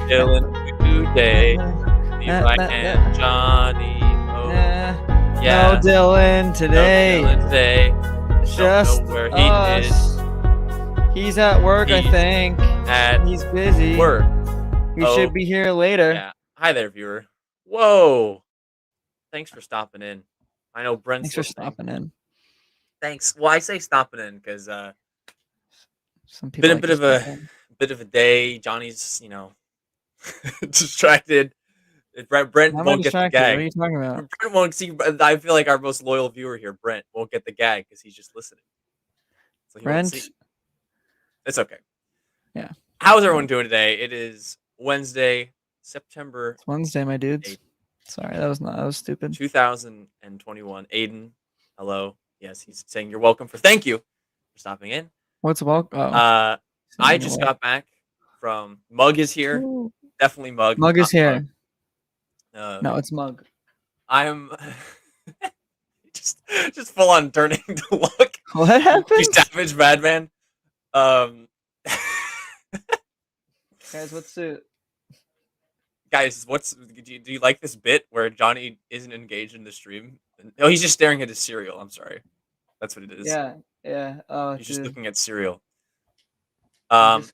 Dylan today. Right hand Johnny. Oh, yeah. No Dylan today. No Dylan today. Just don't know where us. he is. He's at work, I He's think. He's busy. Work. He should be here later. Yeah. Hi there, viewer. Whoa. Thanks for stopping in. I know Brent's Thanks for stopping in. Thanks. Well, I say stopping in because some people been a bit of a day. Johnny's, distracted. Brent won't get the gag. What are you talking about? Brent won't see. I feel like our most loyal viewer here, Brent, won't get the gag because he's just listening. So Brent, it's okay. Yeah. How's everyone doing today? It is Wednesday, September. It's Wednesday, my dudes. 8th. Sorry, that was stupid. 2021. Aiden, hello. Yes, he's saying you're welcome thank you for stopping in. What's welcome? I just got back from Mug is here. Ooh. Definitely Mug. Mug is here. No, it's Mug. I'm just full on turning to look. What happened? You savage madman. Guys, what's it? Guys, do you like this bit where Johnny isn't engaged in the stream? No, he's just staring at his cereal. I'm sorry. That's what it is. Yeah. Oh, he's just looking at cereal. It's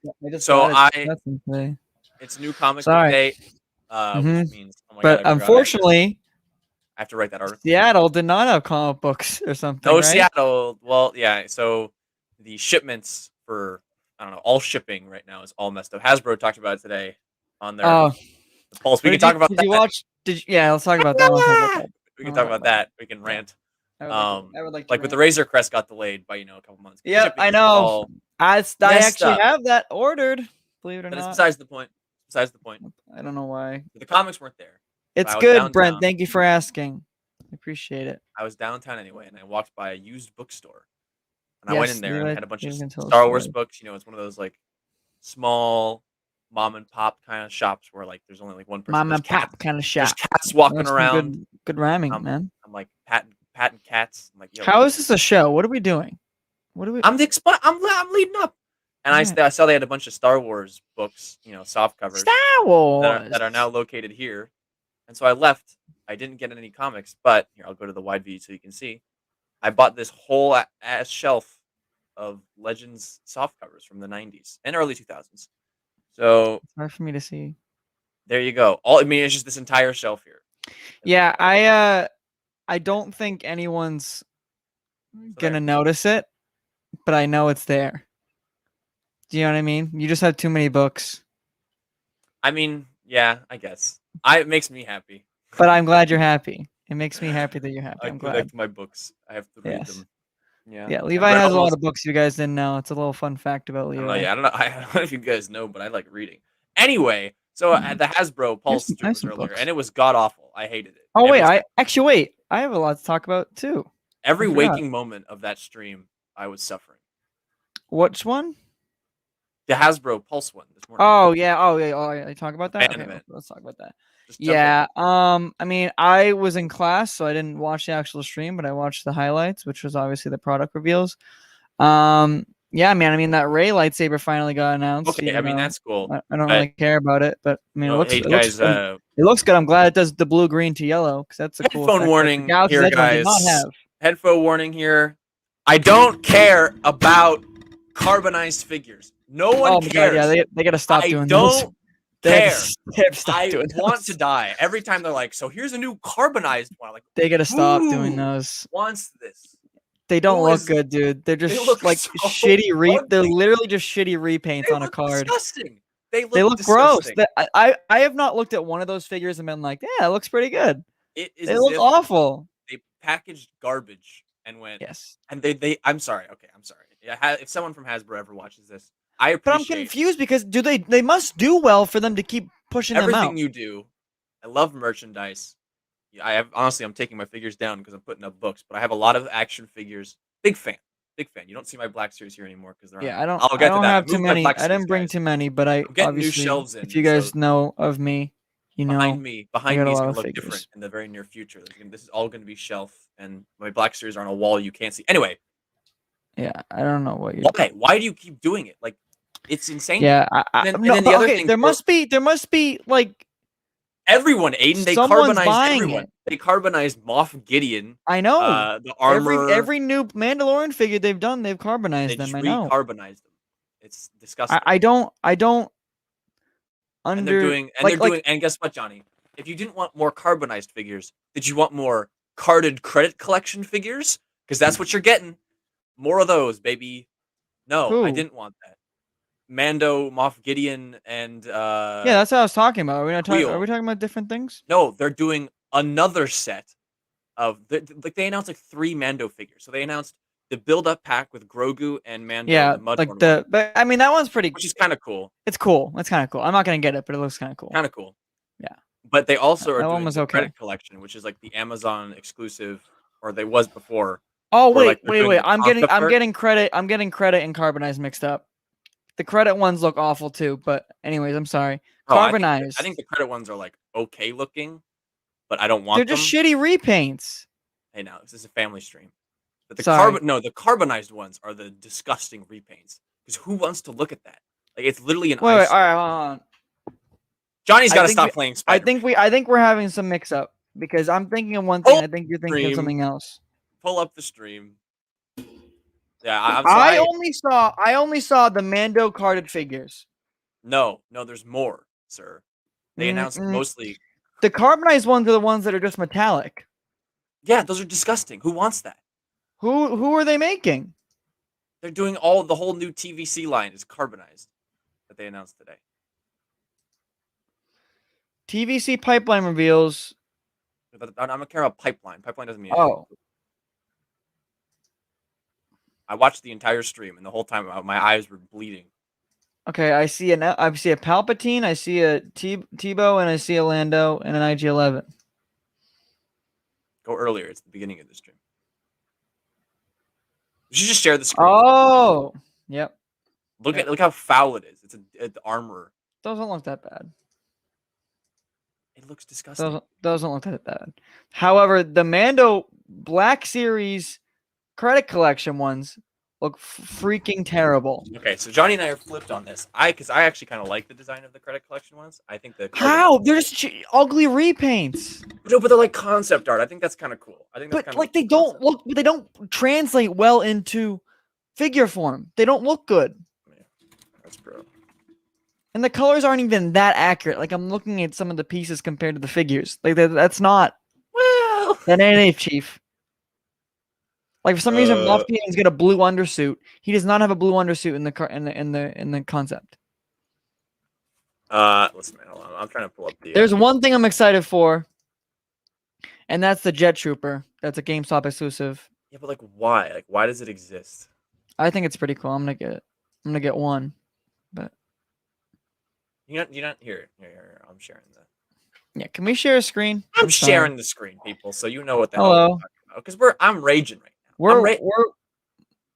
new comic book day. Which means, but unfortunately, I have to write that article. Seattle did not have comic books or something. No, right? Seattle. Well, yeah. So the shipments for all shipping right now is all messed up. Hasbro talked about it today on their the Pulse. We can talk about that. Did you watch? Yeah, let's talk about that. We can talk about that. We can rant. I would like with the Razor Crest got delayed by a couple months. Yeah, I know. I actually have that ordered. Believe it or not. It's besides the point. Besides the point. I don't know why. The comics weren't there. It's good, Brent. Thank you for asking. I appreciate it. I was downtown anyway, and I walked by a used bookstore. And I went in there and had a bunch of Star Wars books. It's one of those like small mom and pop kind of shops where like there's only like one person. Mom and pop kind of shop. There's cats walking around. Good rhyming, man. I'm like patting cats. I'm like, yo. How is this a show? What are we doing? I'm leading up. And I saw they had a bunch of Star Wars books, soft covers. Star Wars that are now located here. And so I left. I didn't get any comics, but here I'll go to the wide view so you can see. I bought this whole ass shelf of Legends soft covers from the 90s and early 2000s. So it's hard for me to see. There you go. It's just this entire shelf here. Yeah, I don't think anyone's gonna notice it, but I know it's there. Do you know what I mean? You just have too many books. I mean, yeah, I guess. It makes me happy. But I'm glad you're happy. It makes me happy that you're happy. I'm glad. I collect my books. I have to read them. Yeah, Levi has a lot of books you guys didn't know. It's a little fun fact about Levi. I don't know if you guys know, but I like reading. Anyway, so at the Hasbro Pulse stream was earlier, and it was god awful. I hated it. Oh wait, I have a lot to talk about too. Every waking moment of that stream, I was suffering. Which one? The Hasbro Pulse one this morning. Oh yeah. Talk about that. Okay, let's talk about that. Yeah. I mean, I was in class, so I didn't watch the actual stream, but I watched the highlights, which was obviously the product reveals. Yeah, man. I mean, that Ray lightsaber finally got announced. Okay, I mean that's cool. I don't really care about it, but I mean, it looks good. I'm glad it does the blue, green to yellow because that's a cool. Headphone warning here, guys. Headphone warning here. I don't care about carbonized figures. No one cares. God, yeah, they gotta stop doing this. I don't care. I want to die every time they're like, so here's a new carbonized one. Like, they gotta stop doing those. Wants this? They don't look good, dude. They're just like shitty they're literally just shitty repaints on a card. Disgusting. They look gross. I have not looked at one of those figures and been like, yeah, it looks pretty good. They look awful. They packaged garbage and went yes. And they I'm sorry. Okay, I'm sorry. If someone from Hasbro ever watches this, I appreciate. But I'm confused because they must do well for them to keep pushing them out. Everything you do. I love merchandise. Honestly, I'm taking my figures down because I'm putting up books, but I have a lot of action figures. Big fan. You don't see my Black Series here anymore because they're I don't have too many. I didn't bring too many, but I'm getting new shelves in. If you guys know of me, you know behind me is gonna look different in the very near future. This is all gonna be shelf, and my Black Series are on a wall you can't see. Anyway, Yeah, I don't know what you're. Why? Why do you keep doing it? Like, it's insane. Yeah, And then the other thing. There must be like everyone, Aiden. They someone's carbonized buying everyone. it. They carbonized Moff Gideon. I know. The armor. Every new Mandalorian figure they've done, they've carbonized They them. just I know. recarbonized them. It's disgusting. I don't. And they're doing. And guess what, Johnny? If you didn't want more carbonized figures, did you want more carded credit collection figures? Because that's what you're getting. More of those, baby. No, I didn't want that. Mando, Moff Gideon, and yeah, that's what I was talking about. Are we not talking? Are we talking about different things? No, they're doing another set of like they announced like 3 Mando figures. So they announced the build-up pack with Grogu and Mando. Yeah, the but I mean that one's pretty. Which is kind of cool. It's cool. It's kind of cool. I'm not gonna get it, but it looks kind of cool. Kind of cool. Yeah. But they also are doing the okay. credit collection, which is like the Amazon exclusive, or they was before. Oh wait. I'm getting credit and carbonized mixed up. The credit ones look awful too, but anyways, I'm sorry. Carbonized. I think the credit ones are like okay looking, but I don't want them. They're just shitty repaints. Hey, now this is a family stream. But the carbonized ones are the disgusting repaints. Because who wants to look at that? Like it's literally an. Wait, all right, hold on. Johnny's got to stop playing Spider-Man. I think we're having some mix up because I'm thinking of one thing. I think you're thinking of something else. Pull up the stream. Yeah, I only saw the Mando carded figures. No, there's more, sir. They announced mostly the carbonized ones are the ones that are just metallic. Yeah, those are disgusting. Who wants that? Who are they making? They're doing the whole new TVC line is carbonized that they announced today. TVC pipeline reveals. I'm gonna care about pipeline. Pipeline doesn't mean anything. Oh. I watched the entire stream, and the whole time my eyes were bleeding. Okay, I see a Palpatine, I see a Tebow, and I see a Lando, and an IG-11. Go earlier. It's the beginning of the stream. You should just share the screen. Oh, yep. Look how foul it is. It's armor. Doesn't look that bad. It looks disgusting. Doesn't look that bad. However, the Mando Black Series credit collection ones look freaking terrible. Okay, so Johnny and I are flipped on this. Because I actually kind of like the design of the credit collection ones. I think the they're just ugly repaints. No, but they're like concept art. I think that's kind of cool. They don't translate well into figure form. They don't look good. Yeah, that's bro. And the colors aren't even that accurate. Like I'm looking at some of the pieces compared to the figures. Like that's not. Well, that ain't Chief. Like for some reason, Moff Gideon's got a blue undersuit. He does not have a blue undersuit in the concept. Listen, man, hold on. I'm trying to pull up the. There's one thing I'm excited for, and that's the Jet Trooper. That's a GameStop exclusive. Yeah, but like, why? Like, why does it exist? I think it's pretty cool. I'm gonna get it. I'm gonna get one, but you're not here. I'm sharing that. Yeah, can we share a screen? I'm sharing the screen, people, so you know what the hell I'm talking about. Because I'm raging right now. We're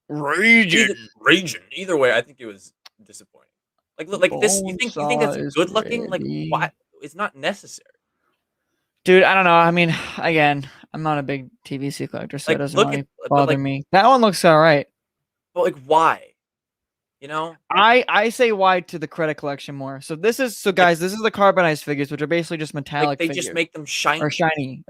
raging. Raging. Either way, I think it was disappointing. Like this. You think that's good looking? Like, why? It's not necessary. Dude, I don't know. I mean, again, I'm not a big TVC collector, so it doesn't really bother me. That one looks all right. But like, why? You know, I say why to the credit collection more. So guys, this is the carbonized figures, which are basically just metallic. They figures. Just make them shiny,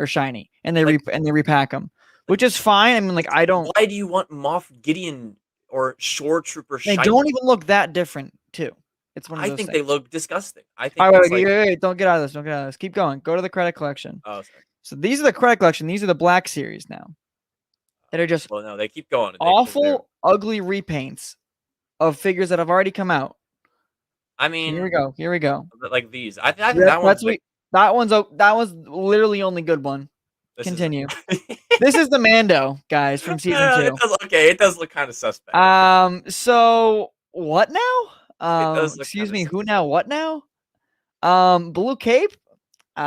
and they repack them, which is fine. I mean, like I don't. Why do you want Moff Gideon or Shore Trooper shiny? They don't even look that different, too. It's one of those things. They look disgusting. I think. All right, wait, don't get out of this. Don't get out of this. Keep going. Go to the credit collection. Oh, sorry. So these are the credit collection. These are the Black Series now. That are just. Well, no, they keep going. Awful, ugly repaints of figures that have already come out. I mean, here we go. Like these, I think that one's that one's literally only good one. Continue. This is the Mando, guys, from season 2. It does look kind of suspect. So what now? Excuse me, who now? What now? Blue cape. You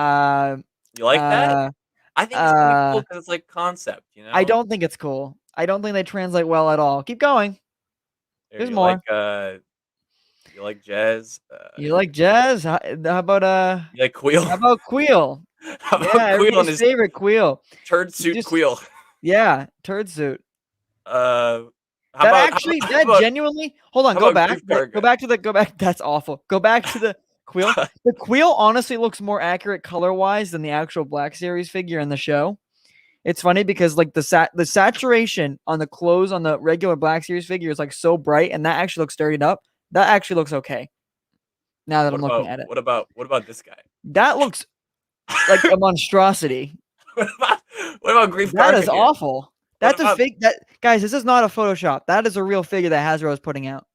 like that? I think it's pretty cool because it's like concept. You know. I don't think it's cool. I don't think they translate well at all. Keep going. There's more. You like jazz? You like jazz? How about You like Queel? How about Queel? Everybody's favorite Queel. Turd suit Queel. Yeah, turd suit. Genuinely. Hold on, go back. Go back. That's awful. Go back to the Quill. The Quill honestly looks more accurate color-wise than the actual Black Series figure in the show. It's funny because like the saturation on the clothes on the regular Black Series figure is like so bright, and that actually looks dirtied up. That actually looks okay. Now that I'm looking at it. What about this guy? That looks like a monstrosity. What about Grief? That is awful. That's a fake. Guys, this is not a Photoshop. That is a real figure that Hasbro is putting out.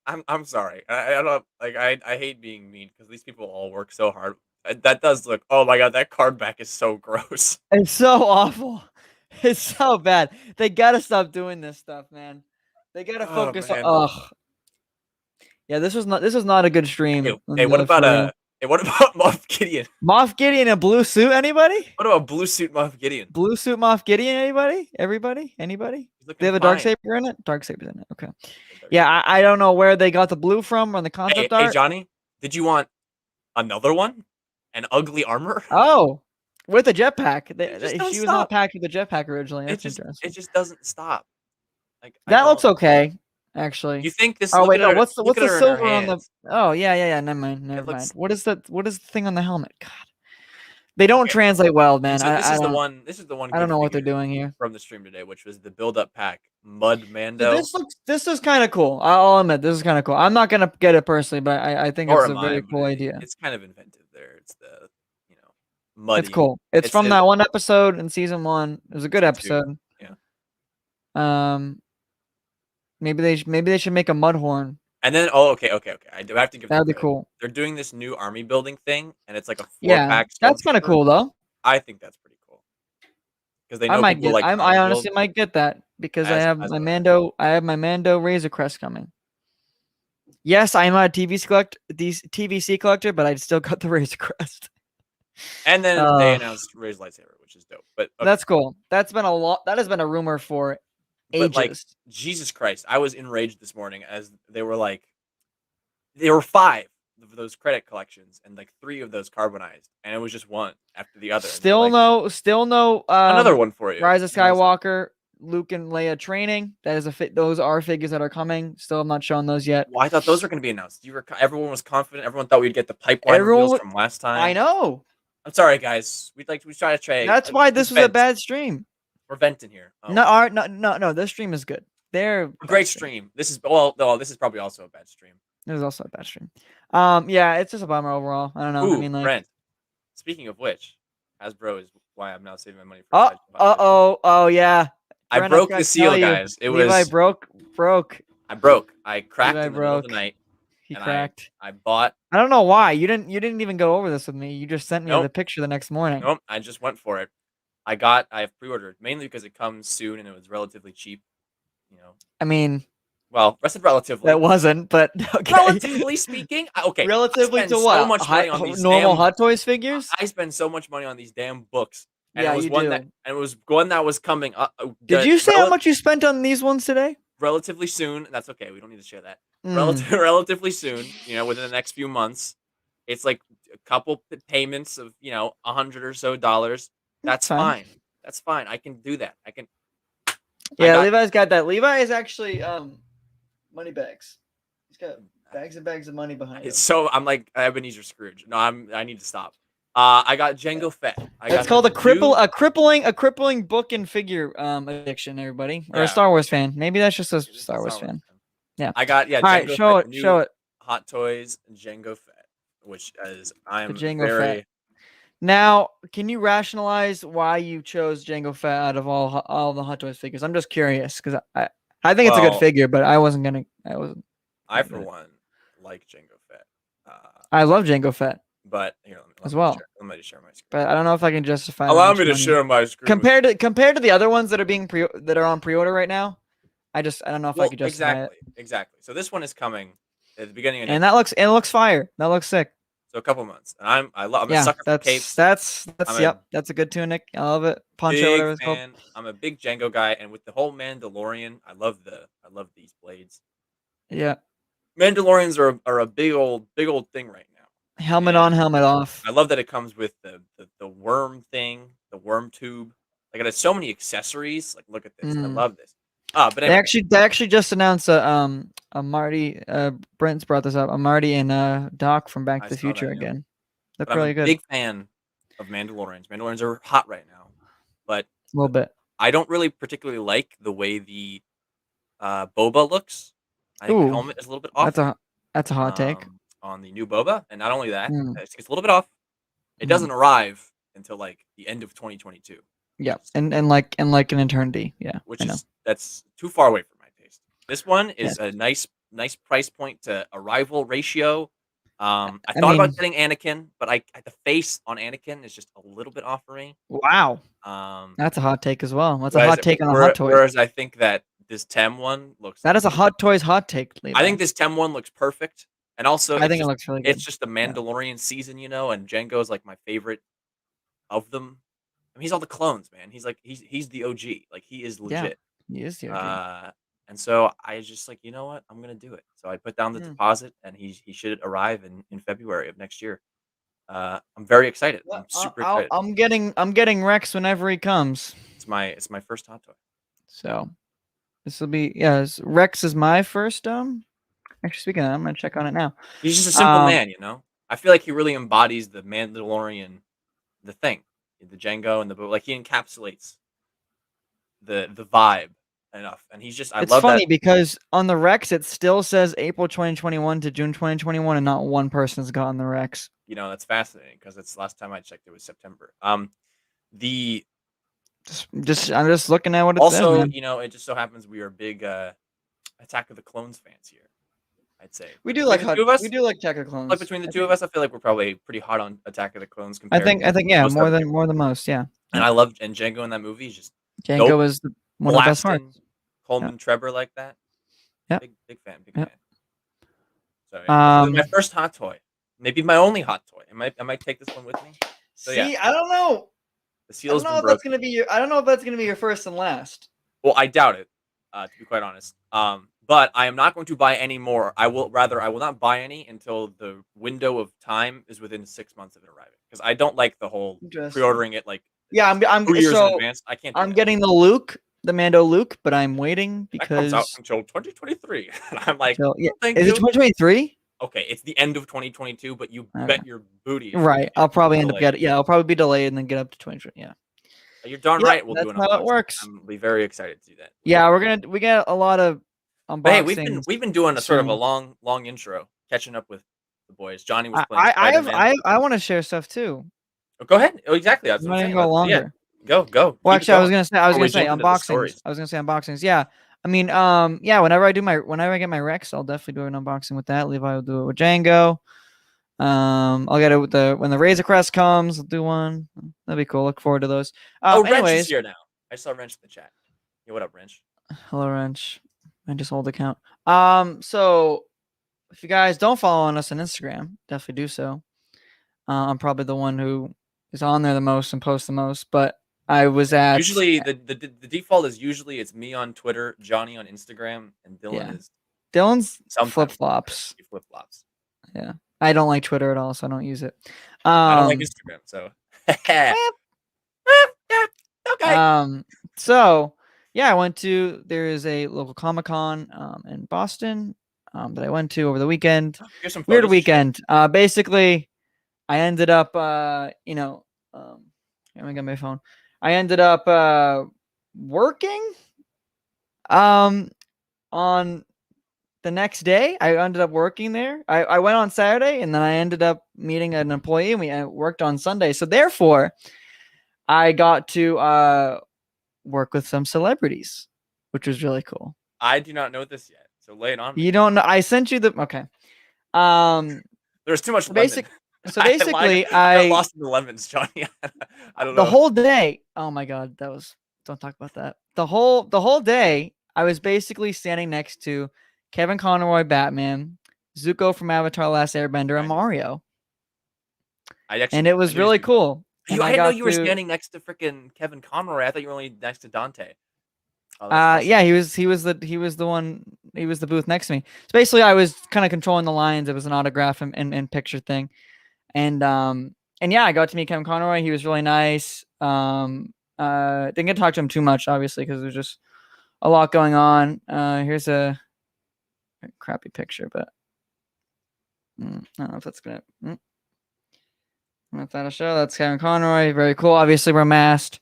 I'm sorry. I don't like. I hate being mean because these people all work so hard. That does look. Oh my god, that card back is so gross. It's so awful. It's so bad. They gotta stop doing this stuff, man. They gotta focus on. Ugh. Yeah, this is not a good stream. Hey, what about Moff Gideon? Moff Gideon in a blue suit? Anybody? What about blue suit Moff Gideon? Blue suit Moff Gideon? Anybody? Everybody? Anybody? They have a Darksaber in it? Darksaber's in it. Okay. Yeah, I don't know where they got the blue from on the concept art. Hey, Johnny, did you want another one? An ugly armor? Oh, with a jetpack. She was not packed with a jetpack originally. That's interesting. It just doesn't stop. Like that looks okay, actually. You think this? Oh wait, no. What's the silver on the? Oh yeah. Never mind. What is the thing on the helmet? God, they don't translate well, man. So this is the one. I don't know what they're doing here from the stream today, which was the build-up pack Mud Mando. This is kind of cool. I'll admit this is kind of cool. I'm not gonna get it personally, but I think it's a very cool idea. It's kind of inventive there. It's the muddy. It's cool. It's from that one episode in season 1. It was a good episode. Yeah. Maybe they should make a mud horn. And then okay. I do have to give. That'd be cool. They're doing this new army building thing, and it's like a 4-pack. That's kind of cool though. I think that's pretty cool. Because they know I honestly might get that because I have my Mando Razor Crest coming. Yes, I'm a TVC collector, but I still got the Razor Crest. And then they announced Ray's lightsaber, which is dope. But that's cool. That's been a lot. That has been a rumor for ages. But like Jesus Christ, I was enraged this morning as there were 5 of those credit collections and like 3 of those carbonized, and it was just one after the other. Still no. Another one for you. Rise of Skywalker, Luke and Leia training. That is those are figures that are coming. Still, I'm not showing those yet. Well, I thought those were going to be announced. Everyone was confident. Everyone thought we'd get the pipeline reveals from last time. I know. I'm sorry, guys. We try to trade. That's why this was a bad stream. We're venting here. Oh. No. This stream is good. They're a great stream. This is probably also a bad stream. It was also a bad stream. Yeah, it's just a bummer overall. I don't know. Ooh, I mean, like, Brent. Speaking of which, Hasbro is why I'm now saving my money for. Oh yeah. I broke the seal, guys. It was. Levi broke. I broke. I cracked in the middle of the night. He cracked. I bought. I don't know why you didn't even go over this with me. You just sent me the picture the next morning. Nope. I just went for it. I have pre-ordered mainly because it comes soon and it was relatively cheap. I mean, well, rested relatively. That wasn't, but okay. Relatively speaking, okay. Relatively to what? So much money on these normal Hot Toys figures. I spend so much money on these damn books. And yeah, it was you one do. It was one that was coming. Did you say how much you spent on these ones today? Relatively soon. That's okay. We don't need to share that. Relatively soon. Within the next few months. It's like a couple payments of $100 or so. That's fine. That's fine. I can do that. I can. Yeah, Levi's got that. Levi is actually money bags. He's got bags and bags of money behind him. So I'm like Ebenezer Scrooge. No, I need to stop. I got Jango Fett. It's called a crippling book and figure addiction, everybody. Or a Star Wars fan. Maybe that's just a Star Wars fan. Yeah. I got All right, show it. Hot Toys Jango Fett, which is I'm Jango very. Fett. Now, can you rationalize why you chose Jango Fett out of all the Hot Toys figures? I'm just curious because I think it's a good figure, but I wasn't. I for one like Jango Fett. I love Jango Fett. But here, as well. Let me share my screen. But I don't know if I can justify. Allow me to share my screen. Compared to the other ones that are on pre-order right now, I don't know if I could justify it. Exactly. So this one is coming at the beginning of and that looks fire. That looks sick. So a couple months, and I'm a sucker for capes. That's a good tunic. I love it. Poncho, whatever it's called. I'm a big Django guy, and with the whole Mandalorian, I love these blades. Yeah, Mandalorians are a big old thing right now. Helmet on, helmet off. I love that it comes with the worm thing, the worm tube. Like it has so many accessories. Like look at this. I love this. But anyway. they actually just announced a Marty. Brent's brought this up. A Marty and Doc from Back to the Future again. Look really good. I'm a big fan of Mandalorians. Mandalorians are hot right now, but a little bit. I don't really particularly like the way the Boba looks. I think the helmet is a little bit off. That's a hot take on the new Boba, and not only that, it's a little bit off. It doesn't arrive until like the end of 2022. Yeah, and like an eternity. Yeah, that's too far away from my taste. This one is a nice price point to arrival ratio. I thought about getting Anakin, but the face on Anakin is just a little bit off for me. Wow. That's a hot take as well. That's a hot take on a hot toy. Whereas I think that this Tem one looks. That is a hot toys hot take. Levi. I think this Tem one looks perfect, and also I think it looks really good. It's just the Mandalorian season, and Jango's like my favorite of them. I mean, he's all the clones, man. He's the OG. Like he is legit. Yeah, he is the OG. And so I just like, you know what? I'm gonna do it. So I put down the deposit, and he should arrive in February of next year. I'm very excited. I'm super excited. I'm getting Rex whenever he comes. It's my first hot toy. So this will be Rex is my first. Actually, speaking of that, I'm gonna check on it now. He's just a simple man, I feel like he really embodies the Mandalorian, the thing, the Jango and the like. He encapsulates the vibe enough, and he's just. It's funny because on the Rex it still says April 2021 to June 2021, and not one person's gotten the Rex. That's fascinating because it's last time I checked it was September. I'm just looking at what it says. Also, it just so happens we are big Attack of the Clones fans here. I'd say we do like Attack of the Clones. Like between the two of us, I feel like we're probably pretty hot on Attack of the Clones. I think yeah, more than most, yeah. And I love Jango in that movie. Is just Jango is one of the best parts. Coleman Trevor like that. Yeah, big fan. So my first hot toy, maybe my only hot toy. I might take this one with me. So, I don't know. The seal's been broken. I don't know if that's gonna be your first and last. Well, I doubt it. To be quite honest. But I am not going to buy any more. I will not buy any until the window of time is within 6 months of it arriving. Because I don't like the whole pre-ordering it like I'm 2 years in advance. I can't. I'm getting the Mando Luke, but I'm waiting because that comes out until 2023. And I'm like, is it 2023? Okay, it's the end of 2022, but you bet your booty. Right, I'll probably end up getting. Yeah, I'll probably be delayed and then get up to 2020. Yeah. You're darn right. We'll do an unboxing. That's how it works. I'll be very excited to do that. Yeah, we get a lot of unboxings. Hey, we've been doing a sort of a long intro, catching up with the boys. Johnny was playing Spiderman. I want to share stuff too. Oh, go ahead. Oh, exactly. I'm gonna go longer. Yeah. Go. Well, actually, I was gonna say unboxings. I was gonna say unboxings. Yeah. I mean, whenever I get my Rex, I'll definitely do an unboxing with that. Levi will do it with Jango. I'll get it with when the Razor Crest comes. I'll do one. That'd be cool. Look forward to those. Wrench is here now. I saw Wrench in the chat. Yeah, what up, Wrench? Hello, Wrench. I just hold account. So if you guys don't follow us on Instagram, definitely do so. I'm probably the one who is on there the most and posts the most, but I was at usually the default is usually it's me on Twitter, Johnny on Instagram, and Dylan's flip flops. Yeah. I don't like Twitter at all, so I don't use it. I don't like Instagram, so okay. So yeah, there is a local Comic-Con in Boston that I went to over the weekend. Weird weekend. Basically, I ended up let me get my phone. I ended up working on the next day. I ended up working there. I went on Saturday, and then I ended up meeting an employee, and we worked on Sunday. So therefore, I got to work with some celebrities, which was really cool. I do not know this yet, so lay it on me. You don't know? I sent you the okay. There's too much. So basically, I got lost in the lemons, Johnny. I don't know. The whole day. Oh my god, don't talk about that. The whole day, I was basically standing next to Kevin Conroy, Batman, Zuko from Avatar: Last Airbender, and Mario. And it was really cool. I didn't know you were standing next to freaking Kevin Conroy. I thought you were only next to Dante. Awesome. Yeah, he was the booth next to me. So basically, I was kind of controlling the lines. It was an autograph and picture thing, and yeah, I got to meet Kevin Conroy. He was really nice. Didn't get to talk to him too much, obviously, because it was just a lot going on. Here's a crappy picture, but I don't know if that's gonna. If that'll show, that's Kevin Conroy. Very cool. Obviously, we're masked.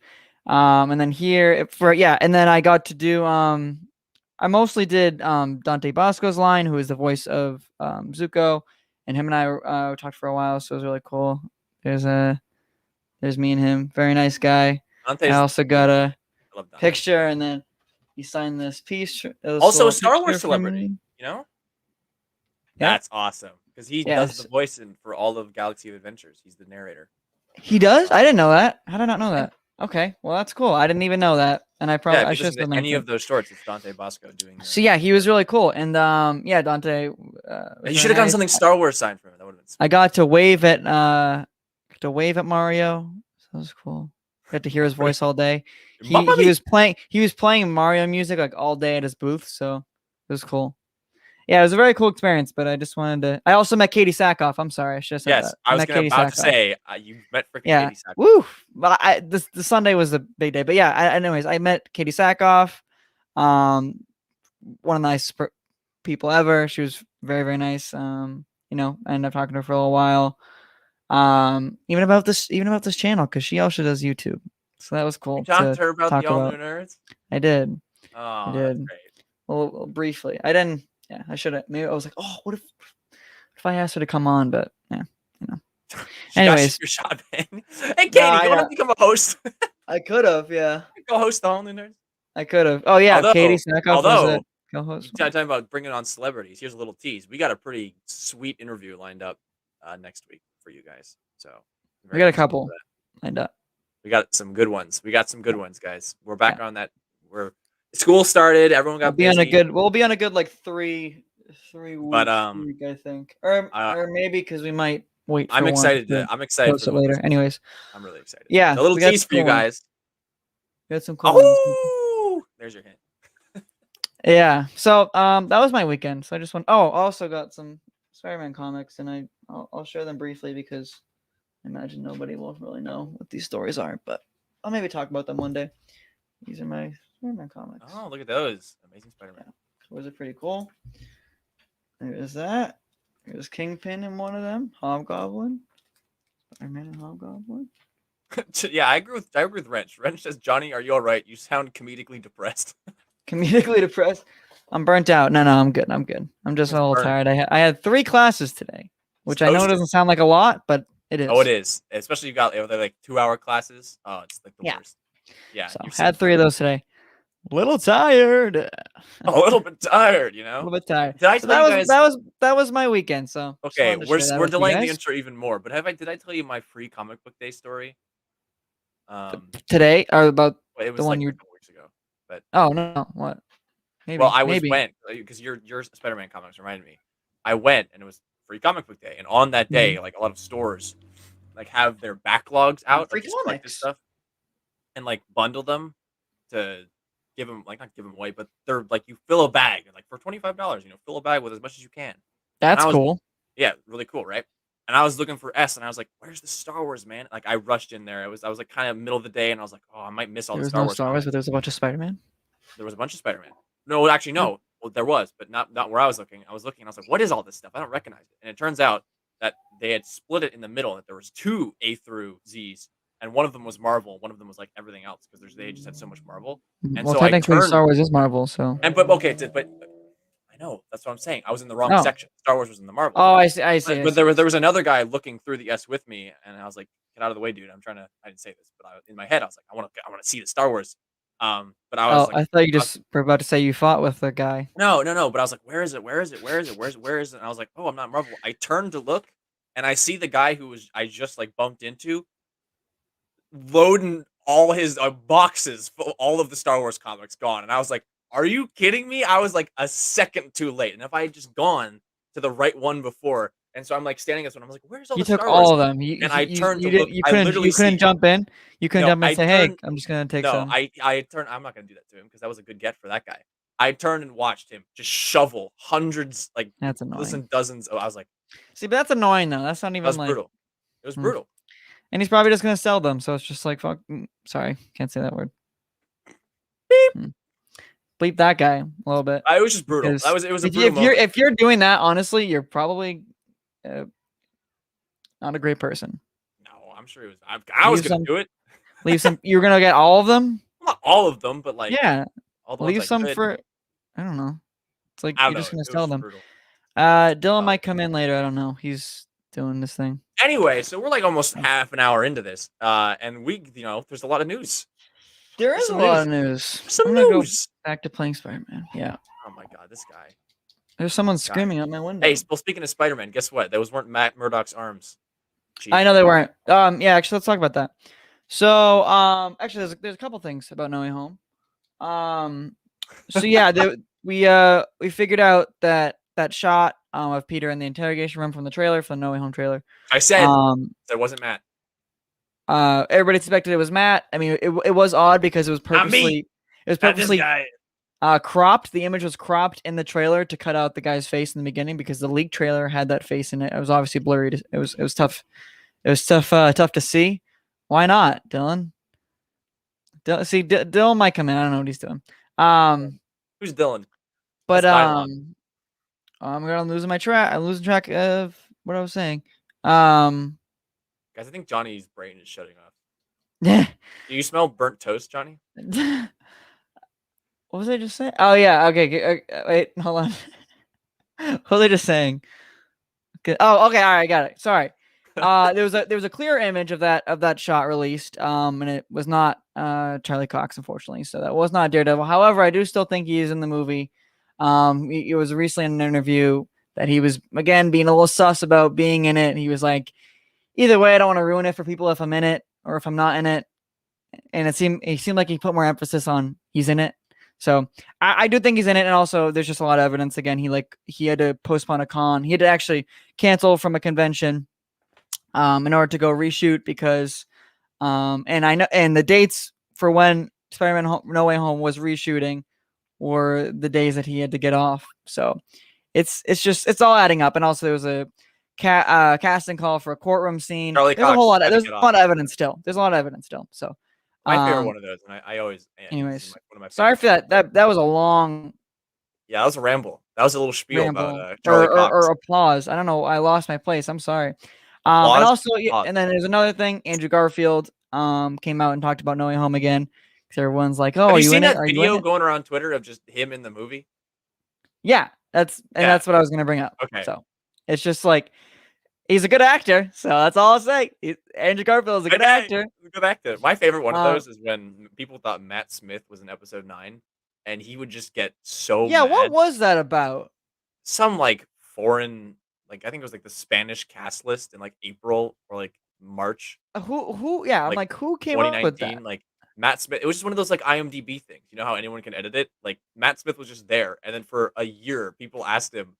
And then here and then I got to do I mostly did Dante Bosco's line, who is the voice of Zuko, and him and I talked for a while, so it was really cool. There's me and him. Very nice guy. I also got a picture, and then he signed this piece. Also a Star Wars celebrity, you know? Yeah. That's awesome. Because he does the voice for all of Galaxy of Adventures. He's the narrator. He does? I didn't know that. How did I not know that? Okay, well that's cool. I didn't even know that, and I probably I should have any of those shorts. It's Dante Bosco doing. So yeah, he was really cool, and Dante. You should have gotten something Star Wars signed for him. That would have been. Sweet. I got to wave at Mario. So that was cool. Got to hear his voice all day. He was playing Mario music like all day at his booth, so it was cool. Yeah, it was a very cool experience, but I just wanted to. I also met Katie Sackhoff. I'm sorry, I should have said that. I was about to say you met freaking Katie Sackhoff. Woo! But the Sunday was a big day. But yeah, anyways, I met Katie Sackhoff. One of the nicest people ever. She was very, very nice. I ended up talking to her for a little while. Even about this channel, because she also does YouTube. So that was cool. You talked to her about the All New Nerds? I did. Oh, I did. That's great. Well, briefly. I didn't. Yeah, I should have. Maybe I was like, oh, what if I asked her to come on? But yeah, Anyways, your shot, man. Hey, Katie, you want to become a host? I could have, yeah. Go host the All New Nerds. I could have. Oh yeah, Katie Sackhoff was a co-host. Talking about bringing on celebrities. Here's a little tease. We got a pretty sweet interview lined up next week for you guys. So we got a couple lined up. We got some good ones. Guys. We're back on that. School started. Everyone got busy. We'll be on a good like three weeks. Week, I think, or maybe because we might wait. I'm excited. I'm excited for later. Anyways, I'm really excited. Yeah, a little tease for you guys. We had some cool. Oh, there's your hint. Yeah. So that was my weekend. So I just also got some Spiderman comics, and I'll share them briefly because I imagine nobody will really know what these stories are, but I'll maybe talk about them one day. These are my Spider-Man comics. Oh, look at those. Amazing Spider-Man. Yeah. Those are pretty cool. There's that. There's Kingpin in one of them. Hobgoblin. Spider-Man and Hobgoblin. Yeah, I agree with Wrench. Wrench says, Johnny, are you all right? You sound comedically depressed. Comedically depressed? I'm burnt out. No, I'm good. I'm just a little tired. I had 3 classes today, which I know doesn't sound like a lot, but it is. Oh, it is. Especially they're like 2-hour classes. Oh, it's like the worst. Yeah. So had 3 of those today. A little tired. A little bit tired, A little bit tired. Did I tell you guys? That was my weekend. So okay, we're delaying the intro even more. But did I tell you my free comic book day story? Today or about it was the one like a couple weeks ago. But no, what? Maybe. Well, went because your Spider-Man comics reminded me. I went and it was free comic book day, and on that day, like a lot of stores, like have their backlogs out, free comics stuff, and like bundle them to give them not give them away, but they're like you fill a bag like for $25, fill a bag with as much as you can. That's cool. Yeah, really cool, right? And I was looking for S, and I was like, "Where's the Star Wars, man?" Like I rushed in there. I was like kind of middle of the day, and I was like, "Oh, I might miss all the Star Wars." Star Wars, but there was a bunch of Spider-Man. There was a bunch of Spider-Man. No, actually, no. Well, there was, but not where I was looking. I was looking, and I was like, "What is all this stuff? I don't recognize it." And it turns out that they had split it in the middle. That there was 2 A through Z's, and one of them was Marvel. One of them was like everything else because they just had so much Marvel. And well, so technically, Star Wars is Marvel. So. But I know that's what I'm saying. I was in the wrong section. Star Wars was in the Marvel. Oh, I see. But there was another guy looking through the S with me, and I was like, "Get out of the way, dude! I didn't say this, but in my head, I was like, I want to see the Star Wars." But I was like, I thought you just were about to say you fought with the guy. No. But I was like, where is it? And I was like, oh, I'm not Marvel. I turned to look, and I see the guy I just like bumped into, loading all his boxes full, all of the Star Wars comics gone, and I was like, are you kidding me? I was like a second too late, and if I had just gone to the right one before. And so I'm like standing at this one. I'm like, "Where's all the Star Wars?" You took all of them. I turned to look. You couldn't jump in. You couldn't jump in and say, "Hey, I'm just gonna take some." No, I turned. I'm not gonna do that to him because that was a good get for that guy. I turned and watched him just shovel hundreds, like that's annoying. Dozens. I was like, "See, but that's annoying though. That's not even brutal. It was brutal." And he's probably just gonna sell them. So it's just like, fuck. Sorry, can't say that word. Beep. bleep that guy a little bit. It was just brutal. It was a brutal moment. If you're doing that, honestly, you're probably not a great person. No, I'm sure he was. I was gonna do it. Leave some. You're gonna get all of them. Not all of them, but like all the leave some for. I don't know. It's like you're just gonna sell them. Brutal. Dylan might come in later. I don't know. He's doing this thing. Anyway, so we're like almost half an hour into this, and there's a lot of news. There is a lot of news. Some news. Go back to playing Spider-Man. Yeah. Oh my God, this guy. There's someone screaming out my window. Hey, well, speaking of Spider-Man, guess what? Those weren't Matt Murdock's arms. Chief. I know they weren't. Yeah, actually, let's talk about that. So, actually, there's a couple things about No Way Home. So yeah, we figured out that shot of Peter in the interrogation room from the trailer, from the No Way Home trailer. I said it wasn't Matt. Everybody expected it was Matt. I mean, it was odd because it was purposely cropped. The image was cropped in the trailer to cut out the guy's face in the beginning because the leaked trailer had that face in it. It was obviously blurry. It was tough. It was tough to see. Why not, Dylan? Dylan might come in. I don't know what he's doing. Who's Dylan? But I'm losing track. I'm losing track of what I was saying. Guys, I think Johnny's brain is shutting off. Yeah. Do you smell burnt toast, Johnny? What was I just saying? Oh yeah. Okay. Wait. Hold on. What was I just saying? Okay. Oh, okay. All right. I got it. Sorry. There was a clear image of that shot released. And it was not Charlie Cox, unfortunately. So that was not Daredevil. However, I do still think he is in the movie. It was recently in an interview that he was again being a little sus about being in it. He was like, either way, I don't want to ruin it for people if I'm in it or if I'm not in it. And it seemed like he put more emphasis on he's in it. So I do think he's in it. And also there's just a lot of evidence. Again, he had to postpone a con. He had to actually cancel from a convention in order to go reshoot because and the dates for when Spider-Man No Way Home was reshooting were the days that he had to get off. So it's all adding up. And also there was a casting call for a courtroom scene. There's a lot of evidence still. So my favorite one of those, and I always. Anyways, one of my sorry for that. That was a long. Yeah, that was a ramble. That was a little spiel about Charlie Cox. Or applause. I don't know. I lost my place. I'm sorry. And also, and then there's another thing. Andrew Garfield came out and talked about No Way Home again. Because everyone's like, "Oh, have you seen that video going around Twitter of just him in the movie?" Yeah, that's what I was gonna bring up. Okay, so it's just like. He's a good actor, so that's all I'll say. Andrew Garfield is a good actor. He's a good actor. My favorite one of those is when people thought Matt Smith was in episode 9, and he would just get so mad. What was that about? Some like foreign, like I think it was like the Spanish cast list in like April or like March. Who? Yeah, I'm like, who came up with that? Like Matt Smith. It was just one of those like IMDb things. You know how anyone can edit it? Like Matt Smith was just there, and then for a year, people asked him,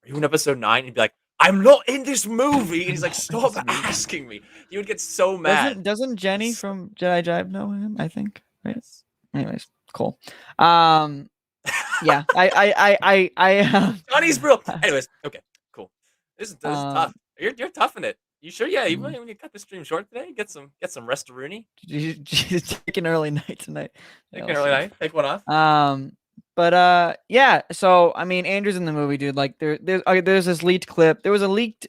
"Are you in episode 9?" He'd be like, "I'm not in this movie." And he's like, "Stop asking me." He would get so mad. Doesn't Jenny from Jedi Jive know him? I think. Right. Yes. Anyways, cool. Yeah. I Johnny's real. Anyways, okay, cool. This is tough. You're tough in it. You sure? Yeah. Even when you cut the stream short today, get some rest-a-rooney. Just take an early night tonight. Take an early night. Take one off. But yeah, so I mean, Andrew's in the movie, dude. Like there's this leaked clip. There was a leaked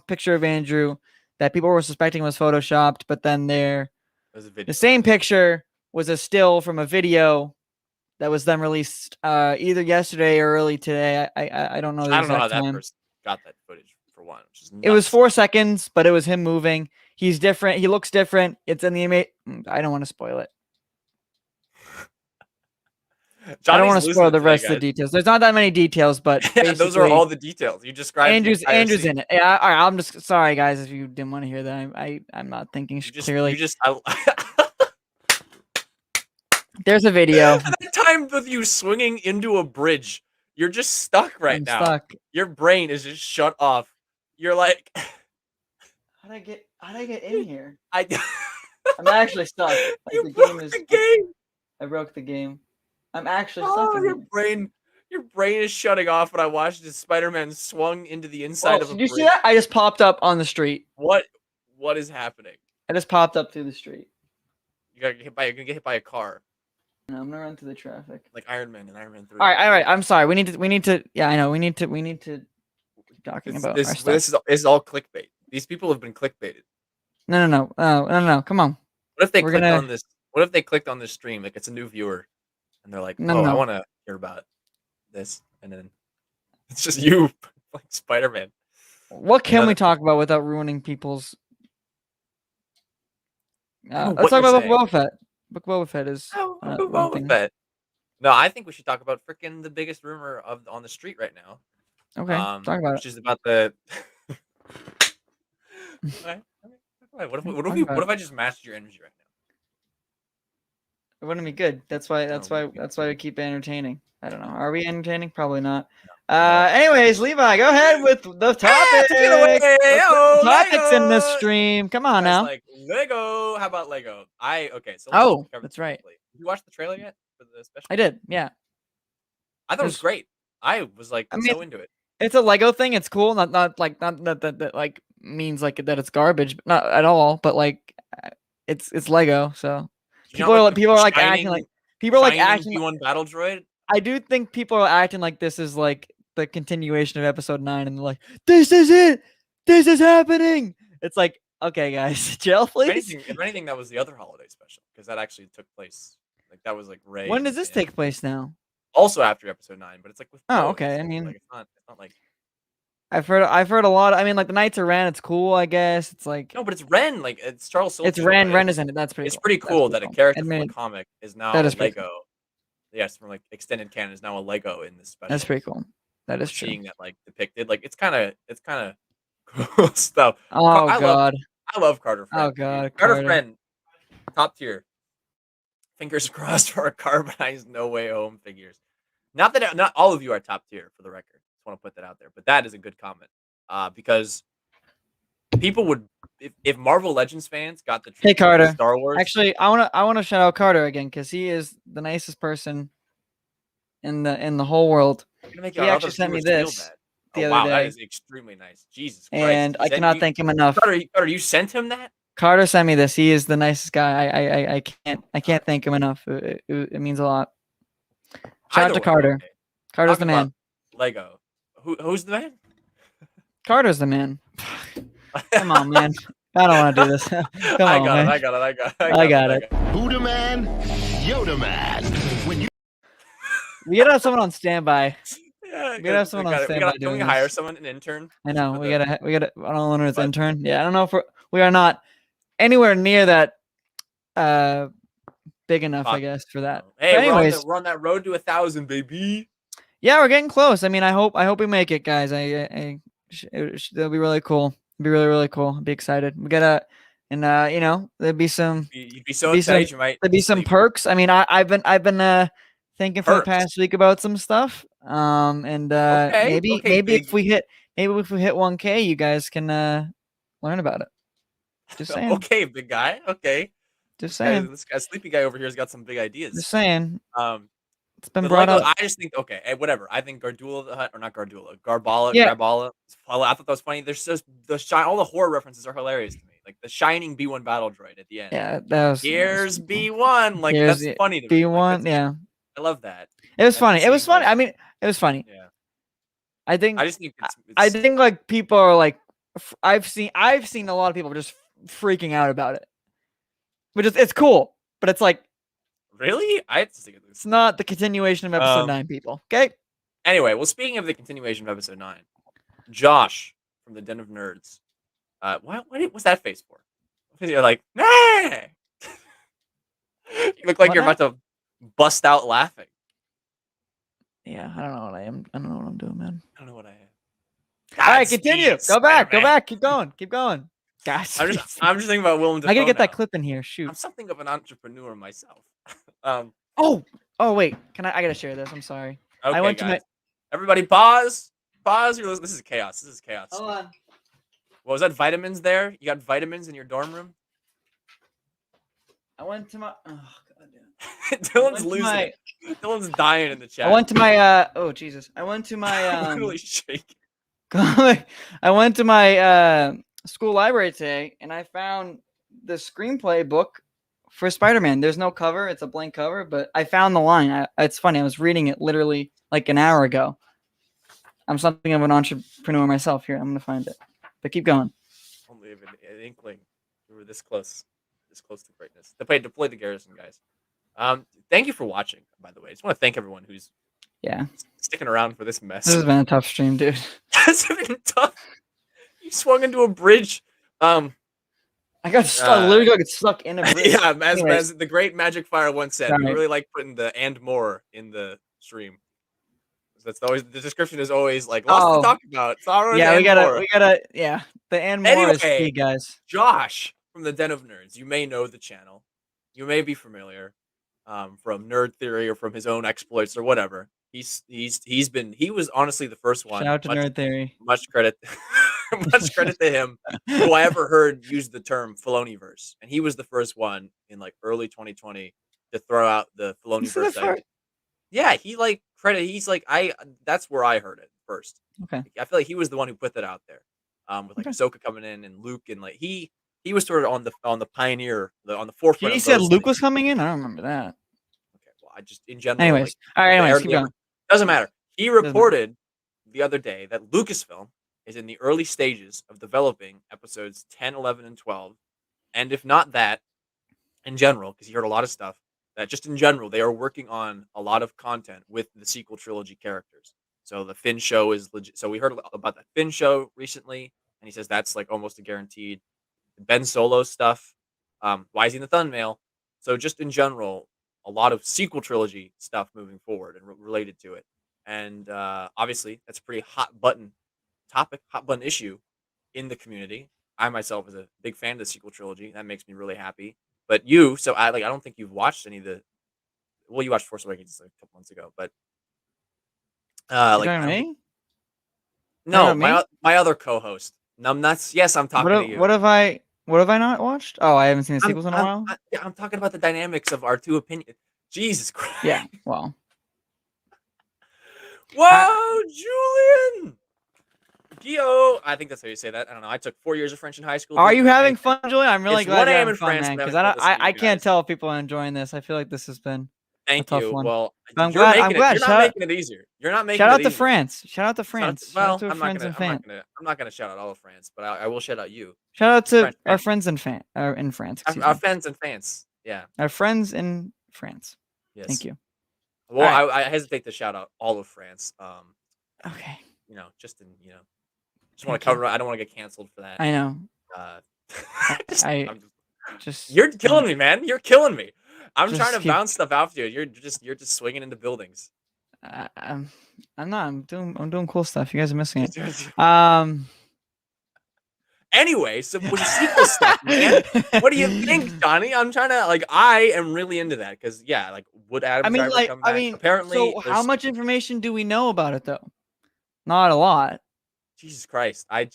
picture of Andrew that people were suspecting was photoshopped, but then the same picture was a still from a video that was then released either yesterday or early today. I don't know. I don't know how that person got that footage for one. Which is nuts. It was 4 seconds, but it was him moving. He's different. He looks different. It's in the image. I don't want to spoil it. I don't want to spoil the rest of the details. There's not that many details, but yeah, those are all the details. You described Andrew's in it. Yeah, all right. I'm just sorry, guys, if you didn't want to hear that. I'm not thinking clearly. There's a video. That time with you swinging into a bridge, you're just stuck right now. Stuck. Your brain is just shut off. You're like, how'd I get in here? I'm actually stuck. Like, you broke the game. I broke the game. I'm actually stuck in your brain is shutting off when I watched as Spider-Man swung into the inside of a bridge. Did you see that? I just popped up on the street. What is happening? I just popped up through the street. You're gonna get hit by a car. No, I'm gonna run through the traffic. Like Iron Man and Iron Man 3. All right. I'm sorry. We need to. Yeah, I know. We need to keep talking about our stuff. This is all clickbait. These people have been clickbaited. No. Come on. What if they clicked on this? What if they clicked on this stream? Like it's a new viewer, and they're like, I want to hear about this, and then it's just you, like Spider-Man. What can we talk about without ruining people's? Let's talk about Boba Fett. Book Boba Fett is Boba Fett. No, I think we should talk about freaking the biggest rumor on the street right now. Okay, talk about which is about the. What if I just matched your energy right now? It wouldn't be good. That's why we keep entertaining. I don't know. Are we entertaining? Probably not. No. Anyways, Levi, go ahead with the topics. Topics in this stream. Come on now. Like Lego. How about Lego? So that's right. Did you watch the trailer yet for the special? I did. Yeah. I thought it was great. I was like so into it. It's a Lego thing. It's cool. Not that like means like that it's garbage. Not at all. But like it's Lego. So people are like acting like one battle droid. I do think people are acting like this is like the continuation of episode 9, and they're like, "This is it. This is happening." It's like, okay, guys, chill, please. If anything, that was the other holiday special because that actually took place. Like that was like Rey. When does this take place now? Also after episode 9, but it's like with. Okay. I mean, like, it's not like. I've heard a lot. I mean, like the Knights of Ren, it's cool, I guess. It's like no, but it's Ren. Like it's Charles Soule. It's Ren. Ren is in it. That's pretty. It's pretty cool that a character from a comic is now a Lego. Yes, from like extended canon is now a Lego in this special. That's pretty cool. That is true. Seeing that like depicted, like it's kind of cool stuff. Oh God, I love Carter Friend. Oh God, Carter Friend, top tier. Fingers crossed for our carbonized No Way Home figures. Not all of you are top tier for the record. Just want to put that out there, but that is a good comment. Because people would, if Marvel Legends fans got the treatment Carter. Of Star Wars. Actually, I wanna shout out Carter again because he is the nicest person in the whole world. He actually sent me this the other day. That is extremely nice. Jesus Christ! And I cannot thank him enough. Carter, you sent him that? Carter sent me this. He is the nicest guy. I can't thank him enough. It means a lot. Shout out to Carter. Okay. Carter's the man. Lego. Who's the man? Carter's the man. Come on, man. I don't want to do this. Come on, man. I got it. Buddha man, Yoda man. We gotta have someone on standby. Yeah, we gotta have someone on standby. Can we hire someone, an intern? I know. We gotta. I don't know if it's intern. Yeah, I don't know if we are not anywhere near that big enough, I guess, for that. Hey, anyways, we're on that road to 1,000, baby. Yeah, we're getting close. I mean, I hope we make it, guys. That'll be really cool. It'll be really cool. I'll be excited. We gotta, and there'd be some. You'd be so excited. You might. There'd be some perks. I mean, I've been thinking for the past week about some stuff. Maybe if we hit 1K, you guys can learn about it. Just saying. Okay, big guy. Okay. Just saying. This guy, sleepy guy over here has got some big ideas. Just saying. It's been brought up. I just think whatever. I think Gardula the Hutt, or not Gardula, Garbala. I thought that was funny. There's just all the horror references are hilarious to me. Like the shining B1 battle droid at the end. Yeah, that was. Here's B1. Like that's funny to me. B1, yeah. I love that. It was funny. It was funny. I mean, it was funny. Yeah. I just think I think like people are like, I've seen a lot of people just freaking out about it, which is it's cool, but it's like. Really? It's not the continuation of episode 9, people. Okay. Anyway, well, speaking of the continuation of episode 9, Josh from the Den of Nerds. What's that face for? You're like, nah. You look like you're about to bust out laughing. Yeah, I don't know what I am. I don't know what I'm doing, man. I don't know what I am. All right, continue. Go back. Keep going. Gosh, I'm just thinking about Willem Dafoe. I gotta get that clip in here. Shoot. I'm something of an entrepreneur myself. Oh wait. I gotta share this. I'm sorry. Okay, I went to everybody pause. This is chaos. Hold on. What was that? Vitamins there? You got vitamins in your dorm room? I went to my. Oh god damn. Dylan's losing it. Dylan's dying in the chat. I went to my. Oh Jesus. I went to my. Literally shaking. I went to my school library today, and I found the screenplay book for Spider-Man, there's no cover. It's a blank cover, but I found the line. It's funny. I was reading it literally like an hour ago. I'm something of an entrepreneur myself here. I'm going to find it. But keep going. Only an inkling. We were this close to greatness. Deploy the garrison, guys. Thank you for watching, by the way. I just want to thank everyone who's sticking around for this mess. This has been a tough stream, dude. It's been tough. You swung into a bridge. I got stuck. Literally got stuck in a bridge. Yeah, as the great Magic Fire once said, we really like putting the "and more" in the stream. That's always the description is always like lots to talk about. Sorry, we gotta the "and more" is key, guys. Josh from the Den of Nerds. You may know the channel. You may be familiar from Nerd Theory or from his own exploits or whatever. He was honestly the first one. Shout out to Nerd Theory. Much credit. Much credit to him, who I ever heard use the term Filoniverse, and he was the first one in like early 2020 to throw out the Filoniverse. Yeah, he like credit. He's like that's where I heard it first. Okay, I feel like he was the one who put that out there, with like Ahsoka coming in and Luke, and like he was sort of on the pioneer, on the forefront. He said Luke was coming in. I don't remember that. Okay, well, I just in general. Anyways, all right. Anyways, keep going. Doesn't matter. He reported the other day that Lucasfilm is in the early stages of developing episodes 10, 11, and 12. And if not that, in general, because he heard a lot of stuff, that just in general, they are working on a lot of content with the sequel trilogy characters. So the Finn show is legit. So we heard about the Finn show recently, and he says that's like almost a guaranteed. Ben Solo stuff. Why is he in the thumbnail? So just in general, a lot of sequel trilogy stuff moving forward and related to it. And obviously, that's a pretty hot button topic, hot button issue in the community. I myself is a big fan of the sequel trilogy. That makes me really happy. But I don't think you've watched any of the. Well, you watched Force Awakens a couple months ago, but me? No, my other co-host. Yes, I'm talking to you. What have I not watched? Oh, I haven't seen the sequels in a while. I'm talking about the dynamics of our two opinions. Jesus Christ. Yeah. Well. Whoa, Julian. Gio, I think that's how you say that. I don't know. I took 4 years of French in high school. Are you having fun, Julian? I'm really glad you're having fun, France, man. Because I can't tell if people are enjoying this. I feel like this has been a tough one. Well, I'm glad. You're not making it easier. You're not making it easier. Shout out to France. Shout out to France. Well, I'm not gonna shout out all of France, but I will shout out you. Shout out to our friends in France. Our friends in France. Yeah. Our friends in France. Yes. Thank you. Well, I hesitate to shout out all of France. Okay. Just want to cover. I don't want to get canceled for that. I know. You're killing me, man. You're killing me. I'm trying to bounce stuff off you. You're just swinging into buildings. I'm not. I'm doing cool stuff. You guys are missing it. Anyway, so with the sequel stuff, man, what do you think, Johnny? I'm trying to I am really into that because would Adam Driver come back? Apparently, so how much information do we know about it though? Not a lot. Jesus Christ, I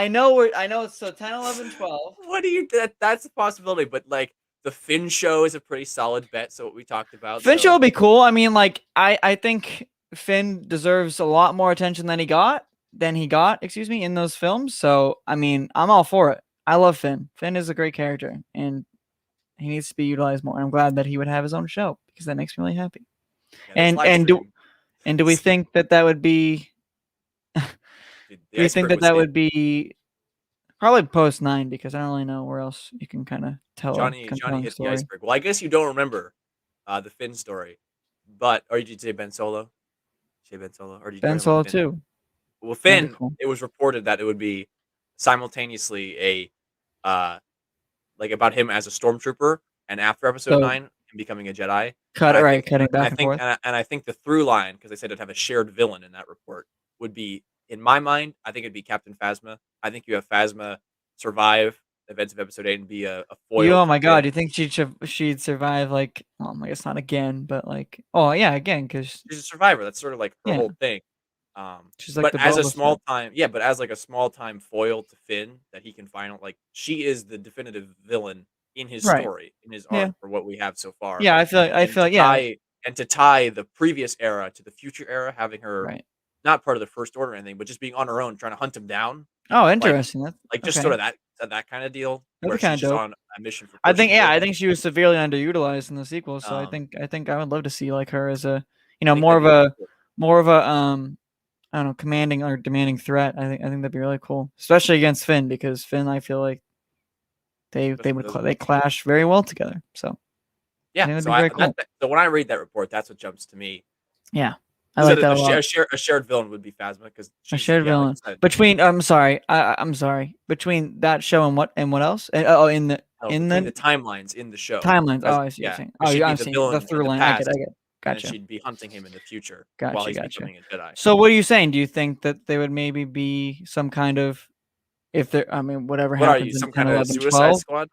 know so 10, 11, 12. What do you that's a possibility, but the Finn show is a pretty solid bet. So what we talked about. Finn show would be cool. I mean, I think Finn deserves a lot more attention than he got, in those films. So I mean, I'm all for it. I love Finn. Finn is a great character and he needs to be utilized more. And I'm glad that he would have his own show because that makes me really happy. Yeah, do we think that would be do you think that would be probably post 9 because I don't really know where else you can kind of tell Johnny hit story. The iceberg. Well, I guess you don't remember the Finn story, or did you say Ben Solo? Say Ben Solo, or did you Ben Solo too? Well, Finn. Cool. It was reported that it would be simultaneously about him as a stormtrooper, and after Episode 9, him becoming a Jedi. Cutting back and forth. And I think the through line, because they said it'd have a shared villain in that report, would be. In my mind, I think it'd be Captain Phasma. I think you have Phasma survive the events of Episode 8 and be a foil. Oh my God! Do you think she'd survive? I guess not again, but again, because she's a survivor. That's sort of her whole thing. She's but as a small time, but as a small time foil to Finn that he can finally she is the definitive villain in his story, in his arc for what we have so far. Yeah, I feel and to tie the previous era to the future era, having her. Right. Not part of the First Order or anything, but just being on her own, trying to hunt him down. Oh, interesting. Like just okay. sort of that kind of deal where she's just on a mission for. I think she was severely underutilized in the sequel. So I think I would love to see like her as a more of a I don't know, commanding or demanding threat. I think that'd be really cool, especially against Finn, because Finn, I feel like they clash very well together. So yeah, that'd so be very cool. So when I read that report, that's what jumps to me. Yeah, I like that a lot. A shared villain would be Phasma because a shared villain between. I'm sorry, between that show and what else? In the timelines in the show. Timelines. Oh, I see. Yeah, I'm seeing the through line. I get. Gotcha. And she'd be hunting him in the future gotcha, while he's becoming a Jedi. So what are you saying? Do you think that they would maybe be some kind of, if there, whatever what happens in 10, kind 11, of Suicide 12? Squad?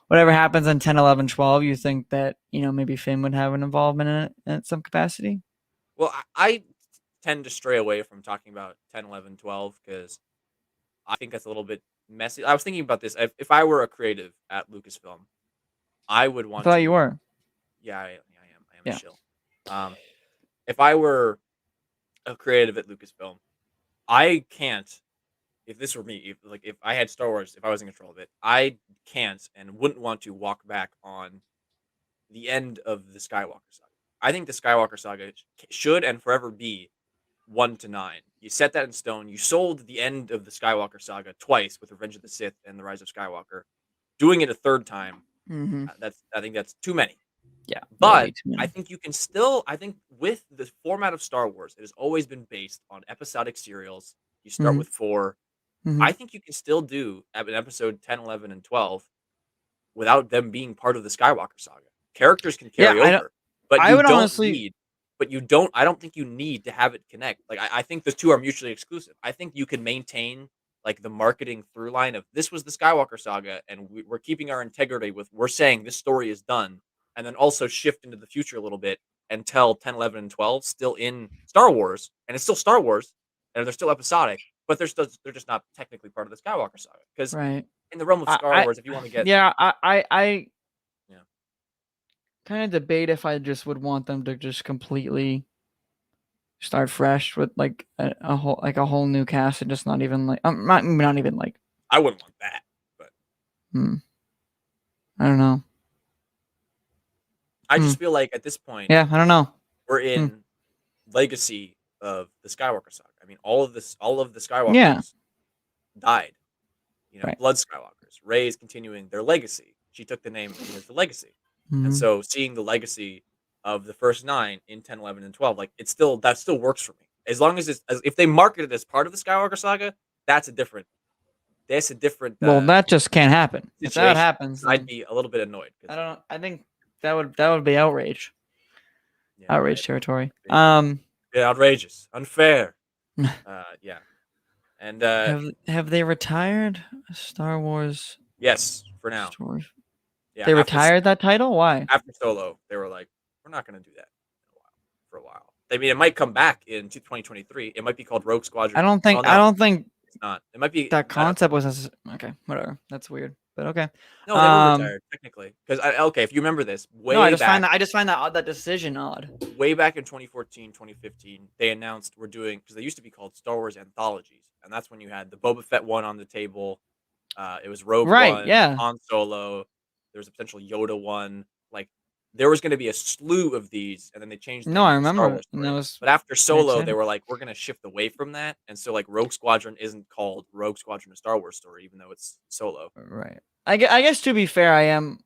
Whatever happens in 10, 11, 12, you think that, maybe Finn would have an involvement in it in some capacity? Well, I tend to stray away from talking about 10, 11, 12 because I think that's a little bit messy. I was thinking about this. If I were a creative at Lucasfilm, I would want I thought you were. Yeah, I am. I am a shill. If I were a creative at Lucasfilm, I can't. If this were me, if I had Star Wars, if I was in control of it, I can't and wouldn't want to walk back on the end of the Skywalker saga. I think the Skywalker saga should and forever be 1 to 9. You set that in stone. You sold the end of the Skywalker saga twice with Revenge of the Sith and The Rise of Skywalker. Doing it a third time, I think that's too many. Yeah, but I think you can still. I think with the format of Star Wars, it has always been based on episodic serials. You start with 4. I think you can still do an episode 10, 11, and 12 without them being part of the Skywalker saga. Characters can carry over, but I don't think you need to have it connect. Like I think the two are mutually exclusive. I think you can maintain like the marketing through line of this was the Skywalker saga, and we're keeping our integrity with we're saying this story is done. And then also shift into the future a little bit and tell 10, 11, and 12 still in Star Wars. And it's still Star Wars. And they're still episodic. But they're just not technically part of the Skywalker saga. Because in the realm of Star Wars, if you want to get... Yeah, I kind of debate if I just would want them to just completely start fresh with like a whole new cast and just not even like... not even like... I wouldn't want that. But I don't know. I just feel like at this point, I don't know. We're in legacy of the Skywalker saga. I mean, all of the Skywalkers died. Blood Skywalkers. Rey is continuing their legacy. She took the name as the legacy, and so seeing the legacy of the first 9 in 10, 11, and 12, like that still works for me. As long as if they market it as part of the Skywalker saga, that's a different. Well, that just can't happen. Situation. If that happens, I'd be a little bit annoyed. I think. That would be outrage. Outrage territory. Outrageous, unfair. And have they retired Star Wars? Yes, for now. Yeah, they retired that title. Why? After Solo, they were like, "We're not going to do that for a while." I mean, it might come back in 2023. It might be called Rogue Squadron. I don't think. It's not. It might be that concept was okay. Whatever. That's weird. But okay. No, they were retired technically. Because if you remember this, I just find that decision odd. Way back in 2014, 2015, they announced we're doing because they used to be called Star Wars anthologies, and that's when you had the Boba Fett one on the table. It was Rogue One, Han Solo. There was a potential Yoda one. Like there was going to be a slew of these, and then they changed. I remember. But after Solo, they were like, we're going to shift away from that, and so like Rogue Squadron isn't called Rogue Squadron: A Star Wars Story, even though it's Solo. Right. I guess to be fair, I am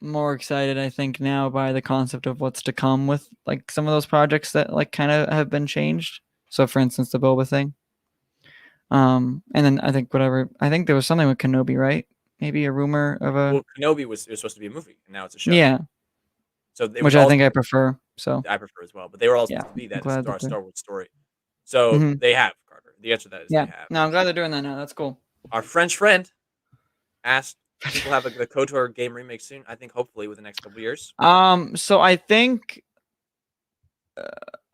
more excited. I think now by the concept of what's to come with like some of those projects that like kind of have been changed. So, for instance, the Boba thing. And then I think there was something with Kenobi, right? Maybe a rumor of a. Well, Kenobi was supposed to be a movie, and now it's a show. Yeah. So which I think I prefer. So I prefer as well, but they were all supposed to be that Star Wars story. So they have, Carter. The answer to that is they have. No, I'm glad they're doing that now. That's cool. Our French friend asked if we'll have the KOTOR game remake soon. I think hopefully within the next couple of years. So I think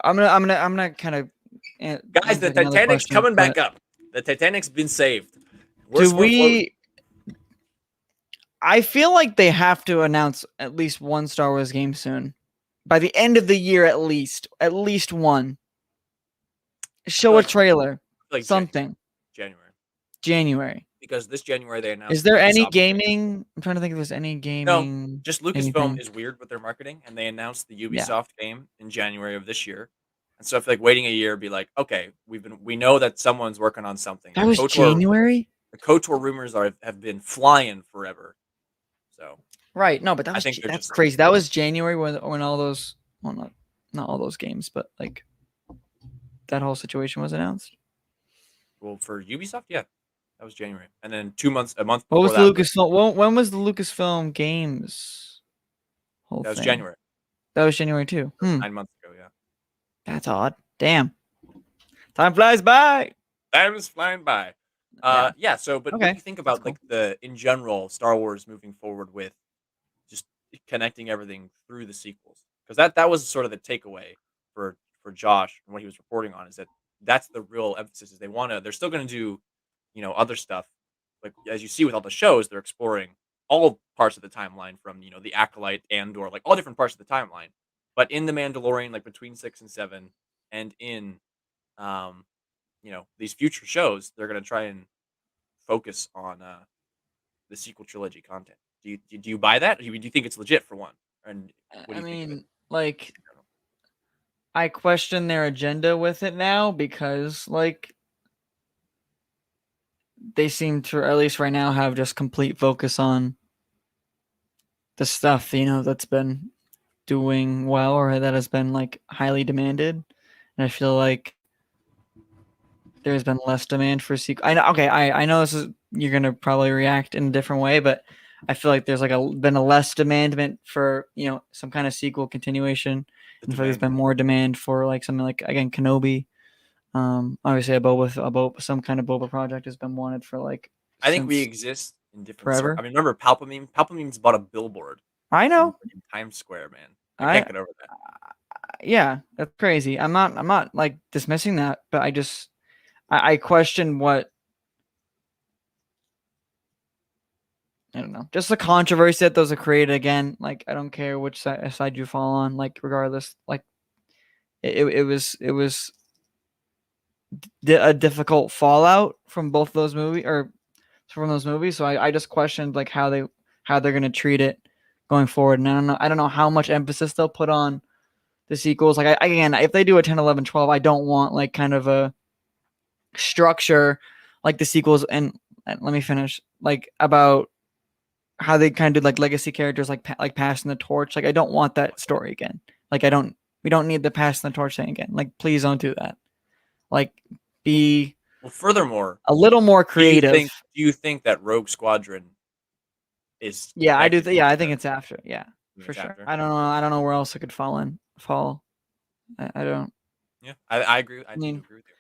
I'm gonna kind of guys, the Titanic's coming back up. The Titanic's been saved. I feel like they have to announce at least one Star Wars game soon. By the end of the year, at least one. Show a trailer. Like something. January. January. Because this January they announced. Is there any gaming? I'm trying to think if there's any gaming. No, just Lucasfilm is weird with their marketing, and they announced the Ubisoft game in January of this year. And so I feel like waiting a year, be like, okay, we know that someone's working on something. That was January. The KOTOR rumors have been flying forever. So right, no, but that's crazy. That was January when all those, well, not all those games, but like that whole situation was announced. Well, for Ubisoft, yeah. That was January, and then a month. What was the Lucasfilm? When was the Lucasfilm games? That was January. That was January too. 9 months ago, yeah. That's odd. Damn. Time flies by. Time is flying by. Yeah. So, but what do you think about like in general Star Wars moving forward with just connecting everything through the sequels? Because that was sort of the takeaway for Josh and what he was reporting on, is that that's the real emphasis. Is they're still going to do, other stuff, like as you see with all the shows, they're exploring all parts of the timeline from the Acolyte or like all different parts of the timeline. But in the Mandalorian, like between 6 and 7, and in these future shows, they're gonna try and focus on the sequel trilogy content. Do you buy that? Do you think it's legit for one? And what do you think of it? Like, I question their agenda with it now, because like they seem to, at least right now, have just complete focus on the stuff that's been doing well, or that has been like highly demanded. And I feel like there's been less demand for sequel. I know you're gonna probably react in a different way, but I feel like there's been a less demand for some kind of sequel continuation. And I feel like there's been more demand for like something like, again, Kenobi. Obviously some kind of Boba project has been wanted for like. I think we exist in different. I mean, remember Palpatine? Palpatine's bought a billboard. I know. In Times Square, man. I can't get over that. Yeah, that's crazy. I'm not like dismissing that, but I question what, I don't know, just the controversy that those are created. Again, like, I don't care which side you fall on, like, regardless, like it was a difficult fallout from both those movies, or from those movies. So I just questioned like how they're going to treat it going forward. And I don't know how much emphasis they'll put on the sequels. Like, again, if they do a 10, 11, 12, I don't want like kind of a structure like the sequels. And let me finish, like, about how they kind of did like legacy characters, like passing the torch. Like, I don't want that story again. Like, we don't need the passing the torch thing again. Like, please don't do that. Like, be furthermore a little more creative. Do you think that Rogue Squadron is? Yeah, I do. I think it's after. Yeah, for sure. After? I don't know where else it could fall. I don't. Yeah, I agree. I mean, agree with you.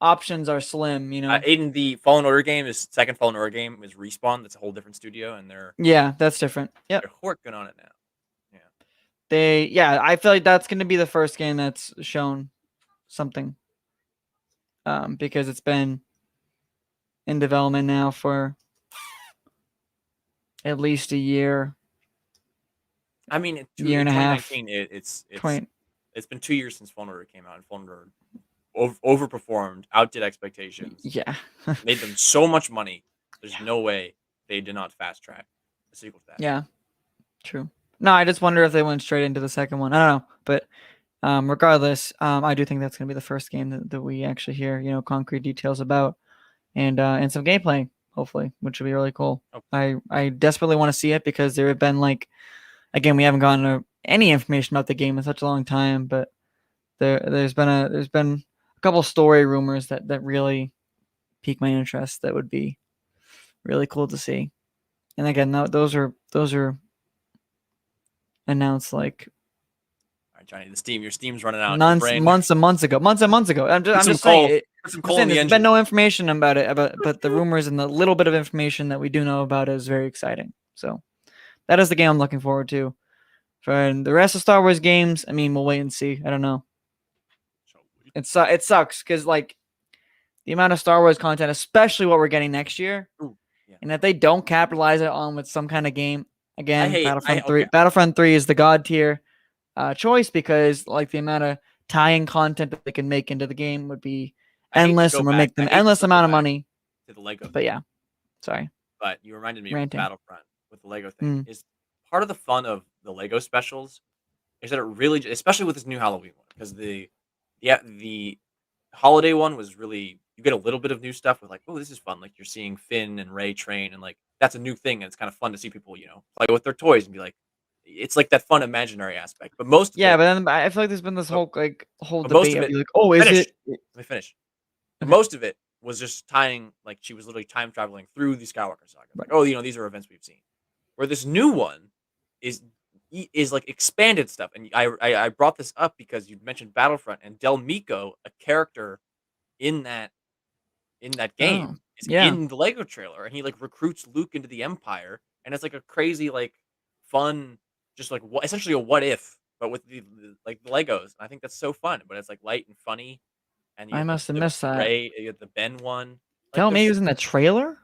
Options are slim, Aiden, the second Fallen Order game is Respawn. That's a whole different studio, and that's different. Yeah, they're working on it now. Yeah, I feel like that's going to be the first game that's shown something. Because it's been in development now for at least a year. I mean, year and a half. It's been 2 years since Fallen Order came out, and Fallen Order overperformed, outdid expectations. Yeah, made them so much money. There's no way they did not fast track a sequel to that. Yeah, true. No, I just wonder if they went straight into the second one. I don't know, but. Regardless, I do think that's going to be the first game that we actually hear, concrete details about, and some gameplay, hopefully, which would be really cool. Okay. I desperately want to see it, because there have been, like, again, we haven't gotten any information about the game in such a long time, but there's been a couple story rumors that really pique my interest. That would be really cool to see. And again, those are announced like. Johnny, your steam's running out. Months and months ago. I'm just saying. There's been no information about it, but the rumors and the little bit of information that we do know about it is very exciting. So that is the game I'm looking forward to. For the rest of Star Wars games, I mean, we'll wait and see. I don't know. It sucks because, like, the amount of Star Wars content, especially what we're getting next year, and if they don't capitalize it on with some kind of game, again, Battlefront 3 is the god tier choice, because like the amount of tie-in content that they can make into the game would be endless, and would make them endless amount of money. to the Lego But thing. yeah, sorry. But you reminded me Ranting. of Battlefront with the Lego thing. Is part of the fun of the Lego specials is that it really, especially with this new Halloween one, because the holiday one was really, you get a little bit of new stuff with like, oh, this is fun. Like you're seeing Finn and Ray train, and like that's a new thing, and it's kind of fun to see people, play with their toys and be like, it's like that fun imaginary aspect. But most of Yeah, it, but then I feel like there's been this whole but most debate of of it, like, oh, is finish. it? Let me finish. But Okay. most of it was just tying, like she was literally time traveling through the Skywalker saga. Like, oh, these are events we've seen. Where this new one is like expanded stuff, and I brought this up because you mentioned Battlefront and Del Mico, a character in that game, is yeah. in the Lego trailer, and he like recruits Luke into the Empire, and it's like a crazy like fun, just like essentially a what if, but with the Legos. And I think that's so fun, but it's like light and funny. And you I have must have missed the that. Ray, you have the Ben one. Like Tell me he was in the trailer?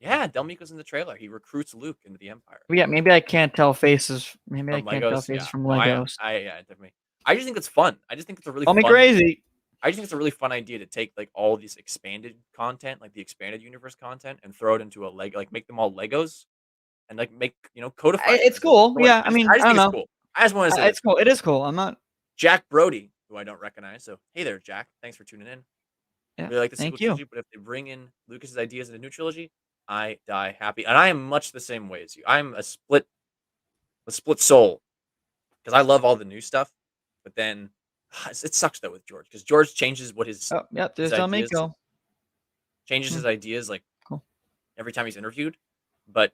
yeah, Del Mico's in the trailer. He recruits Luke into the Empire. Yeah, maybe I can't tell faces. Maybe I From can't tell Legos, faces yeah. from No, Legos. yeah, definitely. I just think it's fun. I just think it's a really Call me fun. crazy. I just think it's a really fun idea to take like all these expanded content, like the expanded universe content, and throw it into a Lego, like make them all Legos, and like make codify it. It's Like, cool. story. Yeah, I mean, I I just don't think it's know. cool. I just want to say It's cool. It is cool. I'm not. Jack Brody, who I don't recognize. So hey there, Jack. Thanks for tuning in. Yeah, Really like the sequel thank you. trilogy, but if they bring in Lucas's ideas in a new trilogy, I die happy. And I am much the same way as you. I'm a split soul because I love all the new stuff, but then it sucks though with George because George changes what his Oh, yep. There's his Del ideas Mico. changes his ideas like Cool. every time he's interviewed, but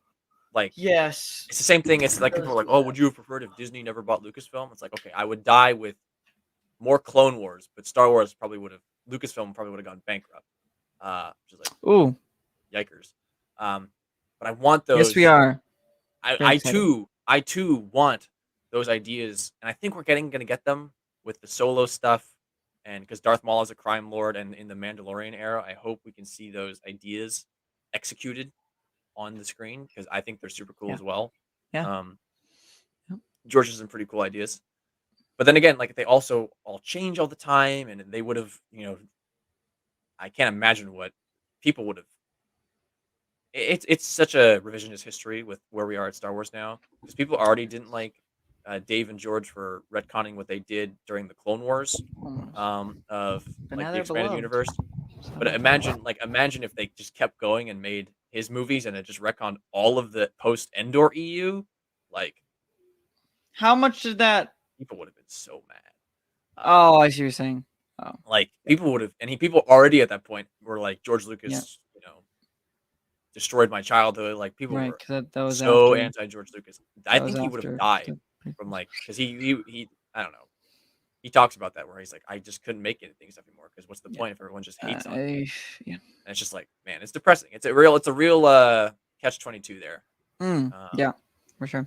like Yes. it's the same thing. It's like people are like, oh, would you have preferred if Disney never bought Lucasfilm? It's like, okay, I would die with more Clone Wars, but Star Wars probably would have Lucasfilm probably would have gone bankrupt. Which is like, ooh, yikers. But I want those. Yes, we are. I too want those ideas, and I think we're gonna get them with the Solo stuff, and because Darth Maul is a crime lord, and in the Mandalorian era, I hope we can see those ideas executed on the screen because I think they're super cool as well. Yeah. George has some pretty cool ideas, but then again, like they also all change all the time, and they would have, I can't imagine what people would have. It's such a revisionist history with where we are at Star Wars now because people already didn't like Dave and George for retconning what they did during the Clone Wars of like the expanded universe. But imagine if they just kept going and made his movies and it just retconned all of the post Endor EU. Like, how much did that? People would have been so mad. I see what you're saying. Oh. Like people would have, people already at that point were like George Lucas, destroyed my childhood. Like people were that was so after, anti George Lucas. I think he would have died from like because he I don't know. He talks about that where he's like, I just couldn't make anything anymore because what's the point if everyone just hates on me? Yeah, and it's just like, man, it's depressing. It's a real catch-22 there. Yeah, for sure.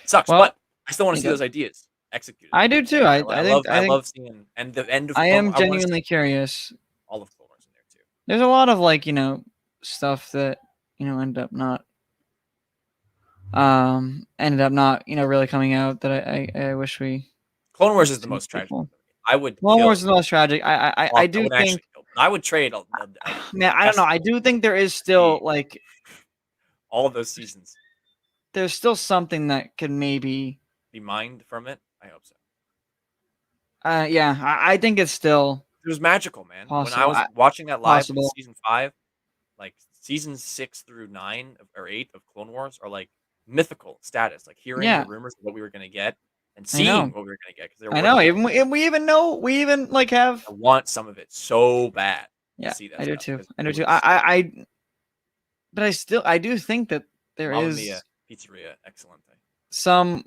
Sucks, but I still want to see those ideas executed. I do too. I love seeing and the end of. I am genuinely curious. All of Clone Wars in there too. There's a lot of stuff that ended up not really coming out that I wish we. Clone Wars is the most tragic. I would. Clone Wars is the most tragic. I do think. I would trade. Man, I don't know. I do think there is still all of those seasons. There's still something that could maybe be mined from it. I hope so. Yeah, I think it's still. It was magical, man. Possible. When I was watching that live in season 5, like seasons 6 through 9 or 8 of Clone Wars are like mythical status. Like hearing the rumors of what we were gonna get and seeing what we were gonna get. I know. We even have. I want some of it so bad. Yeah, to see that I do stuff, too. I do too. But I do think that there is Pizzeria, excellent thing.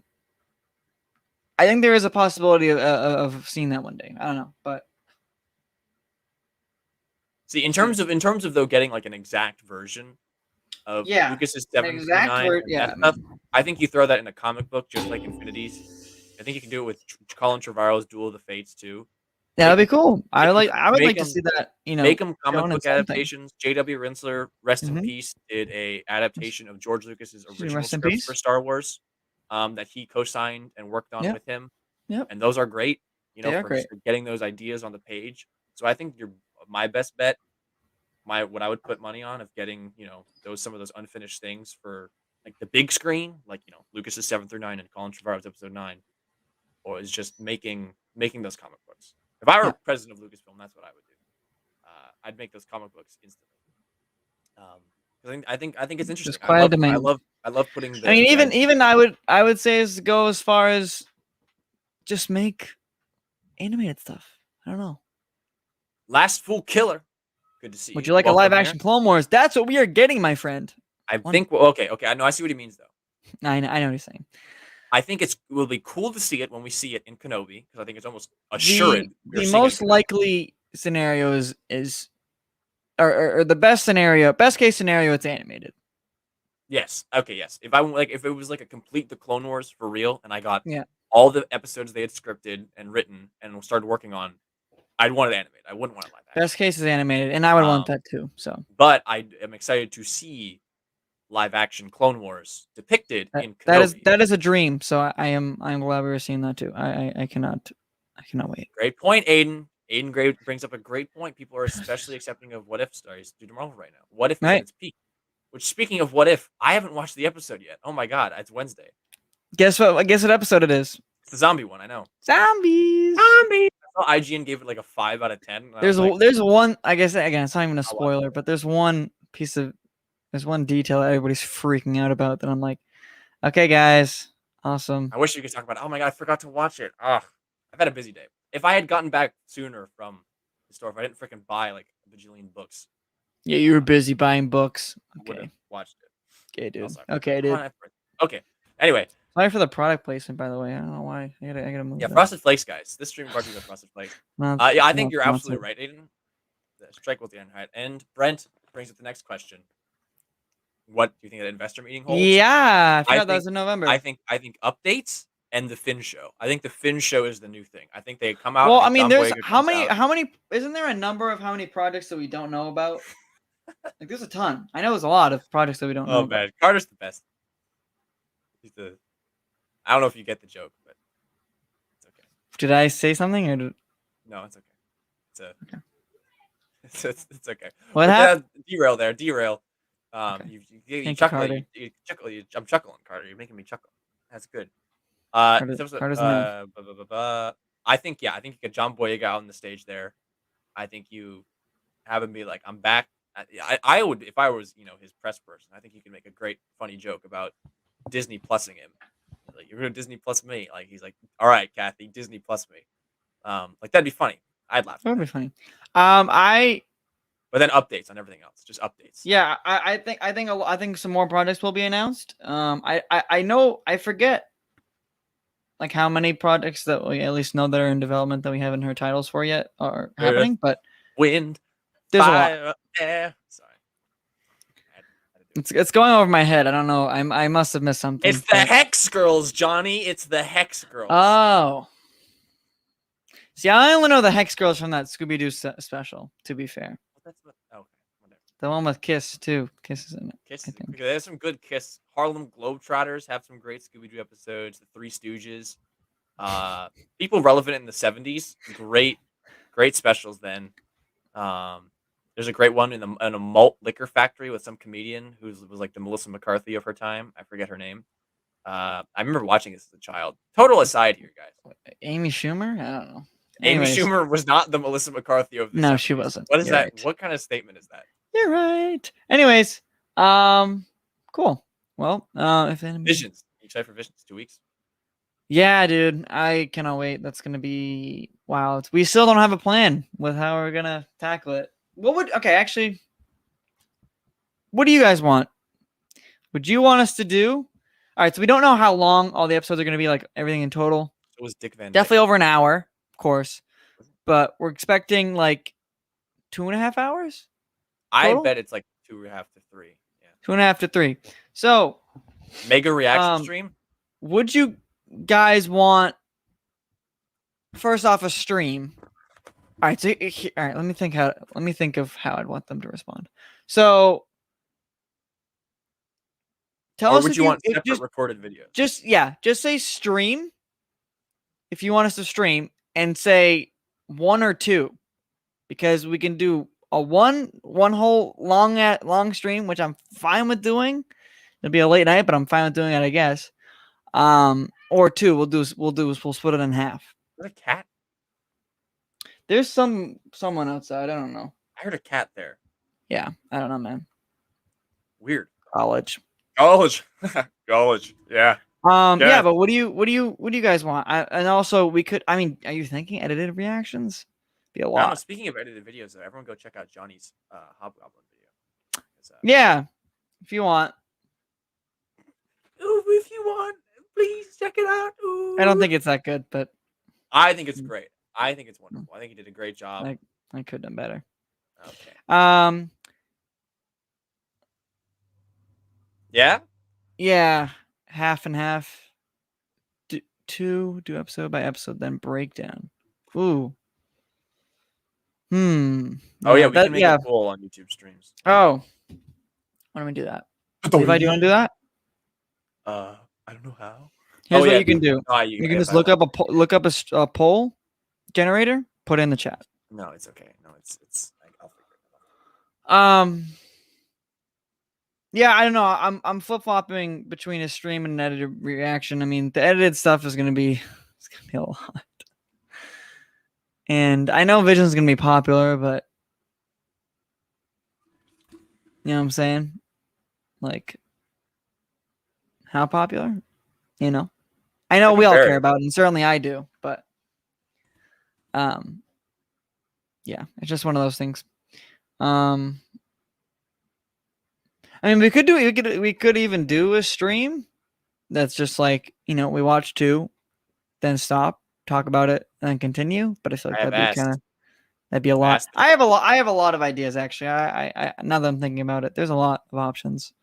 I think there is a possibility of seeing that one day. I don't know, but see, in terms of though getting like an exact version of Lucas's 7 through 9 stuff, I think you throw that in a comic book just like Infinity's. I think you can do it with Colin Trevorrow's Duel of the Fates too. Yeah, that'd be cool. I would like to see that. Make them comic book adaptations. J.W. Rinsler, rest in peace, did a adaptation of George Lucas's original script for Star Wars, that he co-signed and worked on with him. Yep. And those are great. For getting those ideas on the page. So I think my best bet what I would put money on of getting, some of those unfinished things for like the big screen, like Lucas's 7 through 9 and Colin Trevorrow's episode 9, or is just making those comic books. If I were president of Lucasfilm, that's what I would do. I'd make those comic books instantly. I think it's interesting. Just quite I love putting the. I mean, even I would say go as far as just make animated stuff. I don't know. Last Fool Killer. Good to see you. Would you like a live action Clone Wars? That's what we are getting, my friend. I think. Okay. I know. I see what he means though. I know what he's saying. I think it will be cool to see it when we see it in Kenobi, because I think it's almost assured. The most likely scenario is or the best case scenario, it's animated. Yes. Okay. Yes. If it was like a complete The Clone Wars for real, and I got all the episodes they had scripted and written and started working on, I'd want it animated. I wouldn't want it live action. Best case is animated, and I would want that too. So, but I am excited to see live action Clone Wars depicted in Kenobi. That is a dream. So I'm glad we were seeing that too. I cannot wait. Great point, Aiden. Aiden Gray brings up a great point. People are especially accepting of What If stories due to Marvel right now. What If is at its peak. Which, speaking of What If, I haven't watched the episode yet. Oh my god, it's Wednesday. Guess what? Guess what episode it is? It's the zombie one. I know. Zombies. I saw IGN gave it like a 5 out of 10. There's one. I guess again, it's not even a spoiler, but there's one detail that everybody's freaking out about that I'm like, okay, guys, awesome. I wish you could talk about it. Oh my god, I forgot to watch it. Ugh, I've had a busy day. If I had gotten back sooner from the store, if I didn't freaking buy like a bajillion books. Yeah, you were busy buying books. Okay. I would have watched it. Okay, dude. Okay, dude. Okay. Anyway. Sorry for the product placement, by the way. I don't know why. I gotta move. Yeah, Frosted Flakes, guys. This stream brought you the Frosted Flakes. I think you're absolutely right, Aiden. Strike with the iron height. And Brent brings up the next question. What do you think that investor meeting holds? Yeah, I forgot that was in November. I think updates and the Finn show. I think the Finn show is the new thing. I think they come out. Well, I mean, there's how many? Isn't there a number of how many projects that we don't know about? Like, there's a ton. I know there's a lot of projects that we don't know. Oh man, Carter's the best. I don't know if you get the joke, but it's okay. Did I say something or no? It's okay. It's okay. What happened? Derail. Okay. You chuckle. I'm chuckling, Carter. You're making me chuckle. That's good. I think you get John Boyega out on the stage there. I think you have him be like, "I'm back." I would, if I was his press person. I think he could make a great funny joke about Disney Plusing him. Like, you're gonna Disney Plus me. Like, he's like, "All right, Kathy, Disney Plus me." Like, that'd be funny. I'd laugh. That would be funny. But then updates on everything else. Just updates. Yeah, I think some more projects will be announced. I know, I forget like how many projects that we at least know that are in development that we haven't heard titles for yet are happening. But wind, there's fire, a lot. Air. Sorry. It's going over my head. I don't know. I must have missed something. It's the Hex Girls, Johnny. It's the Hex Girls. Oh. See, I only know the Hex Girls from that Scooby-Doo special, to be fair. That's what, okay, whatever. The one with Kiss, too. Kiss is in it. Kiss. There's some good Kiss. Harlem Globetrotters have some great Scooby-Doo episodes. The Three Stooges. People relevant in the 70s. Great specials then. There's a great one in a malt liquor factory with some comedian who was like the Melissa McCarthy of her time. I forget her name. I remember watching this as a child. Total aside here, guys. Amy Schumer? I don't know. Amy Schumer was not the Melissa McCarthy of the 70s. She wasn't. What is that? Right. What kind of statement is that? You're right. Anyways, cool. Well, if anybody... Visions. You excited for Visions? 2 weeks? Yeah, dude. I cannot wait. That's gonna be wow. We still don't have a plan with how we're gonna tackle it. What do you guys want? Would you want us to do? All right, so we don't know how long all the episodes are going to be, like everything in total. It was Dick Van Dyke. Definitely over an hour, of course. But we're expecting like 2.5 hours. Total? I bet it's like 2.5 to 3. Yeah. 2.5 to 3. So mega reaction stream. Would you guys want first off a stream? All right, let me think of how I'd want them to respond. So, tell us would you want separate recorded videos? Just say stream. If you want us to stream, and say 1 or 2, because we can do one whole long stream, which I'm fine with doing. It'll be a late night, but I'm fine with doing it, I guess. Or two. We'll split it in half. Is that a cat? There's someone outside. I don't know. I heard a cat there. Yeah, I don't know, man. Weird. College. Yeah. Yeah, but what do you guys want? And also we could. I mean, are you thinking edited reactions? Be a lot. Speaking of edited videos, though, everyone go check out Johnny's Hobgoblin video. Yeah, if you want. Ooh, if you want, please check it out. Ooh. I don't think it's that good, but I think it's great. I think it's wonderful. I think he did a great job. I could have done better. Okay. Yeah. Yeah, half and half. Do episode by episode, then breakdown. Ooh. Oh yeah, we can make a poll on YouTube streams. Oh. Why don't we do that? Levi, do you want to do that? I don't know how. Here's what you can do. You can just look up a poll generator, put it in the chat. No, it's okay. No, it's I'll figure it out. Yeah, I don't know. I'm flip-flopping between a stream and an edited reaction. I mean, the edited stuff is gonna be a lot. And I know Vision's gonna be popular, but you know what I'm saying? Like, how popular? You know? I know we all care about it, and certainly I do, but yeah, it's just one of those things. I mean, we could even do a stream that's just like, you know, we watch 2, then stop, talk about it, and then continue. But I feel like that'd be a lot. I have a lot of ideas actually. I now that I'm thinking about it, there's a lot of options.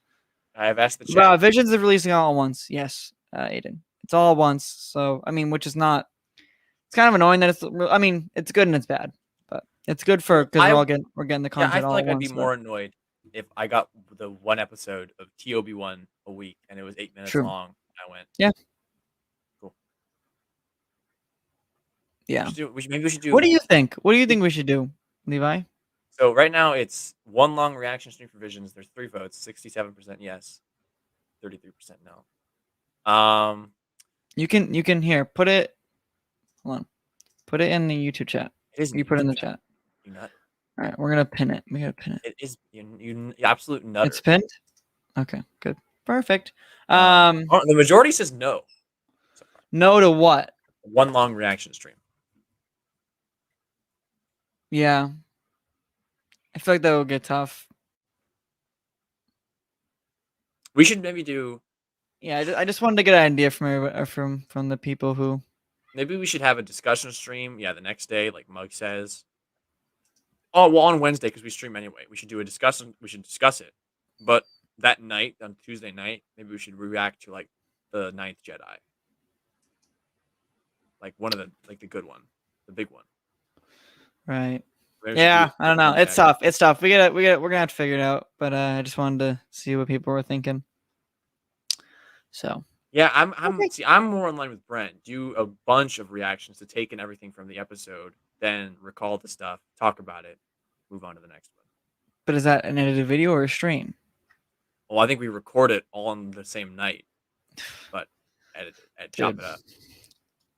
I have asked the chat. Visions of releasing all at once. Yes, Aiden. It's all at once. So I mean, which is not. It's kind of annoying that it's. I mean, it's good and it's bad, but it's good for because we're getting the content. Yeah, I feel all like at I'd once, be more annoyed if I got the one episode of TOB1 a week and it was 8 minutes long. I went. Yeah. Cool. Yeah. Maybe we should do. What do you think? What do you think we should do, Levi? So right now it's one long reaction stream for Visions. There's 3 votes. 67% yes, 33% no. You can here put it. Hold on. Put it in the YouTube chat. You put it in the chat. You nut. All right, we're gonna pin it. We gotta pin it. It is you absolute nutter. It's pinned. Okay, good, perfect. The majority says no. No to what? One long reaction stream. Yeah, I feel like that will get tough. We should maybe do. Yeah, I just wanted to get an idea from the people who. Maybe we should have a discussion stream. Yeah, the next day, like Mug says. Oh well, on Wednesday because we stream anyway. We should do a discussion. We should discuss it, but that night on Tuesday night, maybe we should react to like the 9th Jedi, like one of the good one, the big one. Right. Yeah, I don't know. It's tough. It's tough. We're gonna have to figure it out. But I just wanted to see what people were thinking. So. Yeah, I'm more in line with Brent. Do a bunch of reactions to take in everything from the episode, then recall the stuff, talk about it, move on to the next one. But is that an edited video or a stream? Well, I think we record it all on the same night, but chop it up.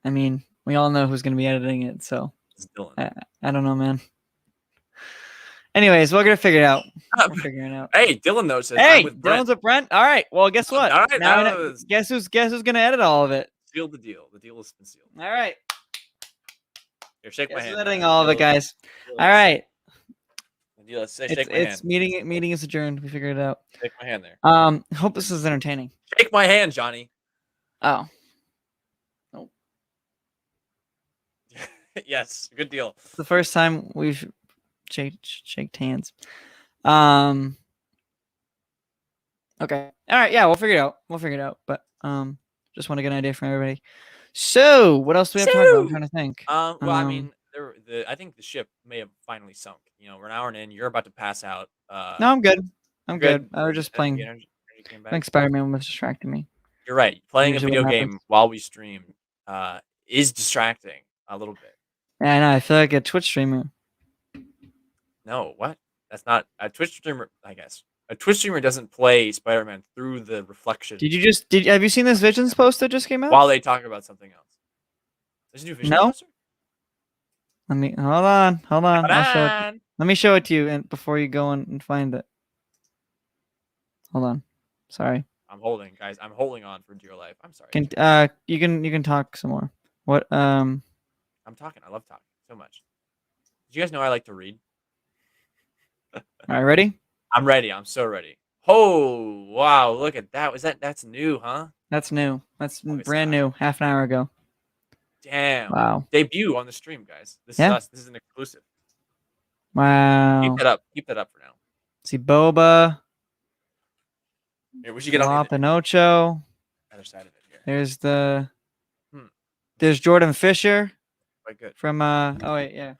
I mean, we all know who's going to be editing it, so it's Dylan. I don't know, man. Anyways, we're gonna figure it out. We're figuring it out. Hey, Dylan though says, "Hey, with Dylan's with Brent." All right. Well, guess what? All right. Now guess who's gonna edit all of it? Seal the deal. The deal has been sealed. All right. Here, shake my hand. Editing all of it, guys. All right. Shake my hand. Meeting is adjourned. We figured it out. Shake my hand there. Hope this is entertaining. Shake my hand, Johnny. Oh. Nope. Yes. Good deal. It's the first time we've shaked hands. Okay. All right. Yeah, we'll figure it out. But just want to get an idea from everybody. So, what else do we have to talk about? I'm trying to think. Well, I mean, I think the ship may have finally sunk. You know, we're an hour in. You're about to pass out. No, I'm good. I'm good. I was just playing. I think Spider-Man was distracting me. You're right. Playing a video game while we stream is distracting a little bit. Yeah, I know. I feel like a Twitch streamer. No, what? That's not a Twitch streamer. I guess a Twitch streamer doesn't play Spider-Man through the reflection. Have you seen this Visions post that just came out? While they talk about something else. There's a new Visions poster? Let me hold on. I'll show it. Let me show it to you and before you go and find it. Hold on. Sorry. I'm holding, guys. I'm holding on for dear life. I'm sorry. You can talk some more. What I'm talking. I love talking so much. Did you guys know I like to read? All right, ready? I'm ready. I'm so ready. Oh, wow. Look at that. That's new, huh? That's new. That's brand new. Half an hour ago. Damn. Wow. Debut on the stream, guys. This is us. This is an exclusive. Wow. Keep that up. Keep that up for now. See Boba. Here, we should get on the Pinocho. other side of it here. There's there's Jordan Fisher. Quite good. From oh wait, yeah.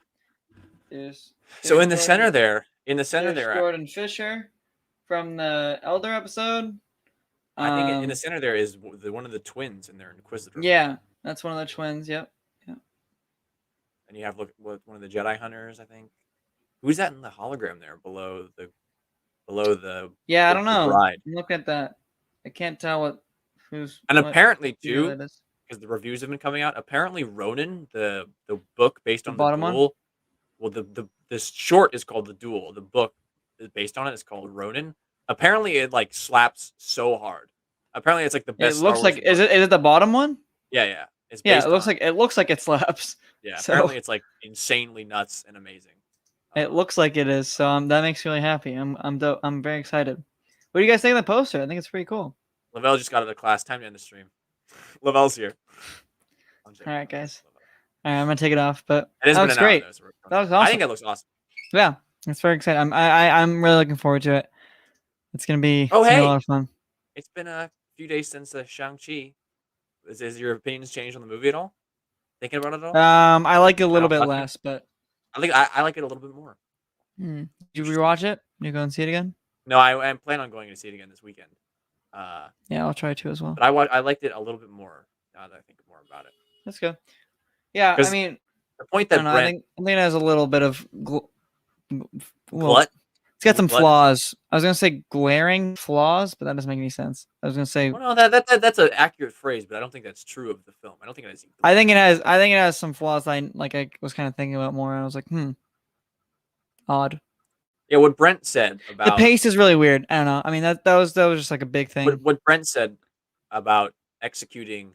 There's so in the center there, Jordan Fisher from the Elder episode. I think in the center there is one of the twins in their Inquisitor. Yeah, that's one of the twins. Yep. Yeah. And you have one of the Jedi Hunters, I think. Who's that in the hologram there below the? Yeah, I don't know. Look at that. I can't tell who's. And apparently too, because the reviews have been coming out. Apparently, Ronin, the book based on the Duel. Well, the short is called The Duel. The book is based on it is called Ronin. Apparently, it like slaps so hard. Apparently, it's like the best. It looks like is it the bottom one? Yeah. It's it looks like it slaps. Yeah, apparently it's like insanely nuts and amazing. It looks like it is, so that makes me really happy. I'm very excited. What do you guys think of the poster? I think it's pretty cool. Lavelle just got out of class. Time to end the stream. Lavelle's here. All right, guys. All right, I'm gonna take it off, but that looks great. That was awesome. I think it looks awesome. Yeah, it's very exciting. I'm really looking forward to it. It's gonna be a lot of fun. It's been a few days since Shang-Chi. Is your opinions changed on the movie at all? Thinking about it at all? I like it a little bit less, but I like it a little bit more. Did you rewatch it? You go and see it again? No, I'm planning on going to see it again this weekend. Yeah, I'll try to as well. But I liked it a little bit more now that I think more about it. That's good. Yeah, I mean, the point that I think it has a little bit of glut. It's got some flaws. I was gonna say glaring flaws, but that doesn't make any sense. I was gonna say. Well, no, that's an accurate phrase, but I don't think that's true of the film. I don't think it has. I think it has some flaws. I was kind of thinking about more. And I was like, odd. Yeah, what Brent said about the pace is really weird. I don't know. I mean, that was just like a big thing. What Brent said about executing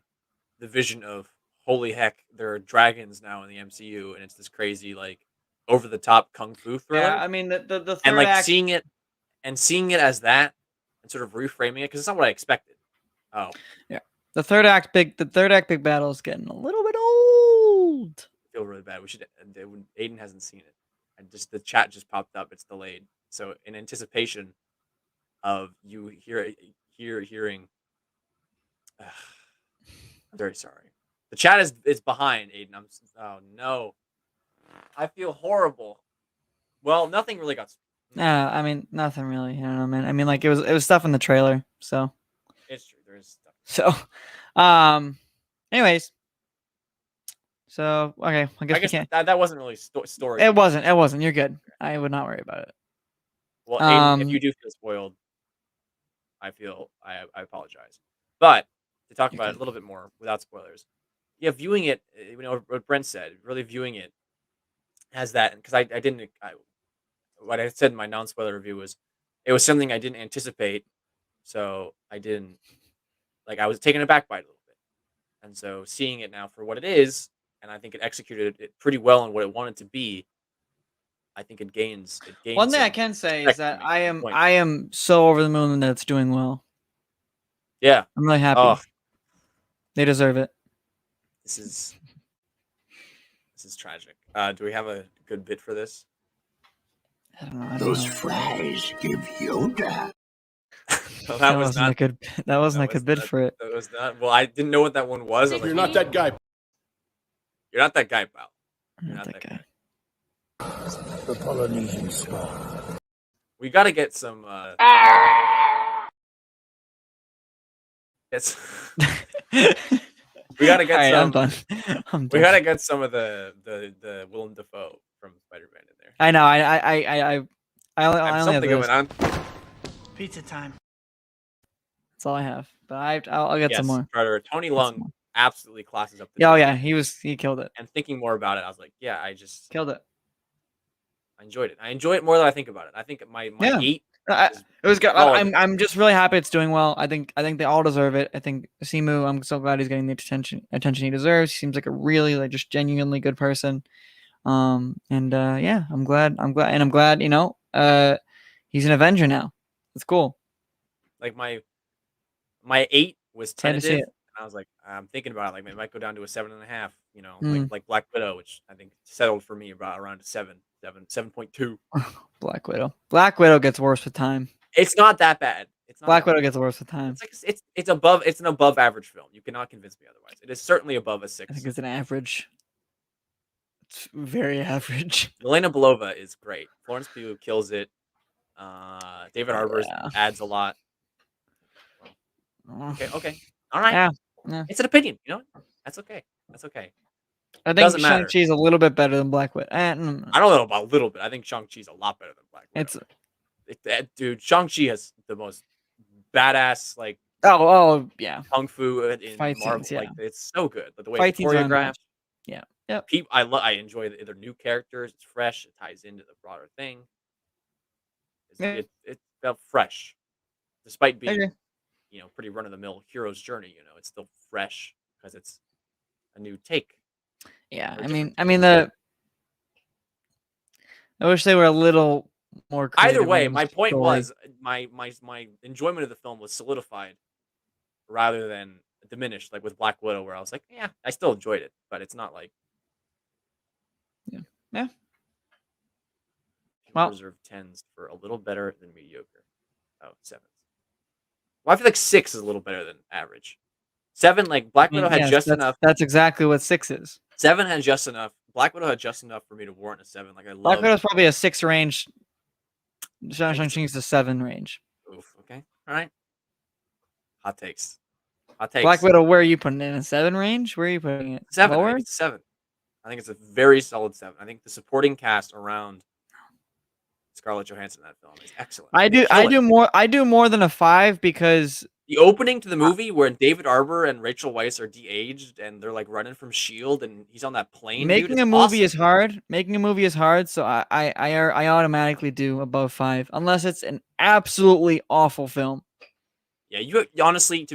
the vision of holy heck, there are dragons now in the MCU, and it's this crazy like over the top kung fu thriller. Yeah, I mean the third and like act... seeing it as that and sort of reframing it because it's not what I expected. Oh yeah, the third act big battle is getting a little bit old. I feel really bad. We should. Aiden hasn't seen it. The chat just popped up. It's delayed. So in anticipation of you hearing, I'm very sorry. The chat is behind Aiden. Oh no. I feel horrible. Well, nothing really got. I mean, nothing really. I don't know, man. I mean, like it was stuff in the trailer, so. It's true. There is stuff. So, anyways. So okay, I guess we can't. That wasn't really story. It wasn't. You're good. I would not worry about it. Well, Aiden, if you do feel spoiled, I apologize. But to talk about it a little bit more without spoilers, yeah, viewing it, what Brent said, really viewing it has that because what I said in my non-spoiler review was it was something I didn't anticipate, so I didn't I was taken aback by it a little bit, and so seeing it now for what it is, and I think it executed it pretty well on what it wanted to be. I think it gains. One thing I can say is that I am so over the moon that it's doing well. Yeah, I'm really happy. Oh. They deserve it. This is tragic. Do we have a good bit for this? I don't know. Those fries give Yoda. Well, that wasn't a good. That wasn't a good bit for it. That was not. Well, I didn't know what that one was. You're not that guy. You're not that guy, pal. You're not that guy. The Polynesian star. We got to get some. We gotta get some. I'm done. We gotta get some of the Willem Dafoe from Spider-Man in there. I know. I only have something this. going on. Pizza time. That's all I have. But I'll get some more. Predator. Tony Leung absolutely classes up the Oh movie. yeah, he killed it. And thinking more about it, I was like, yeah, I just Killed it. I enjoyed it. I enjoy it more than I think about it. I think my 8. It was good. I'm just really happy it's doing well. I think they all deserve it. I think Simu, I'm so glad he's getting the attention he deserves. He seems like a really like just genuinely good person. Yeah, I'm glad, you know, he's an Avenger now. It's cool. Like my 8 was tentative, and it. I was like, I'm thinking about it. Like, it might go down to a 7.5. You know, Mm. like Black Widow, which I think settled for me about around a 7.2. Black Widow. Black Widow gets worse with time. It's not that bad. It's not Black Widow gets worse with time. It's like it's above. It's an above average film. You cannot convince me otherwise. It is certainly above a 6. I think it's an average. It's very average. Elena Belova is great. Florence Pugh kills it. David Harbour adds a lot. Okay. All right. Yeah. It's an opinion. You know, that's okay. That's okay. I think Shang-Chi's a little bit better than Black Widow. I don't know about a little bit. I think Shang-Chi's a lot better than Black Widow. Dude, Shang-Chi has the most badass like yeah, kung fu in fight Marvel. scenes, yeah. Like, it's so good. But the way fight it's choreographed. Yeah. Yep. I enjoy their new characters. It's fresh. It ties into the broader thing. It felt fresh, despite being pretty run of the mill hero's journey. You know, it's still fresh because it's a new take. Yeah, I mean, I wish they were a little more. Either way, my point was my enjoyment of the film was solidified rather than diminished, like with Black Widow, where I was like, yeah, I still enjoyed it, but it's not like yeah. Well, reserve 10s for a little better than mediocre. Oh, 7s. Well, I feel like 6 is a little better than average. 7, like Black Widow had just enough. That's exactly what 6 is. 7 had just enough. Black Widow had just enough for me to warrant a 7. Like, Black Widow's probably a 6 range. Shang-Chi's a 7 range. Oof. Okay. All right. Hot takes. Takes. Black Widow, where are you putting it? In a 7 range? Where are you putting it? 7. Lower? I think it's a 7. I think it's a very solid 7. I think the supporting cast around Scarlett Johansson in that film is excellent. I do more than a 5 because the opening to the movie where David Harbour and Rachel Weisz are de-aged and they're like running from S.H.I.E.L.D. and he's on that plane. Making a movie is hard. Making a movie is hard, so I automatically do above 5 unless it's an absolutely awful film. Yeah, you honestly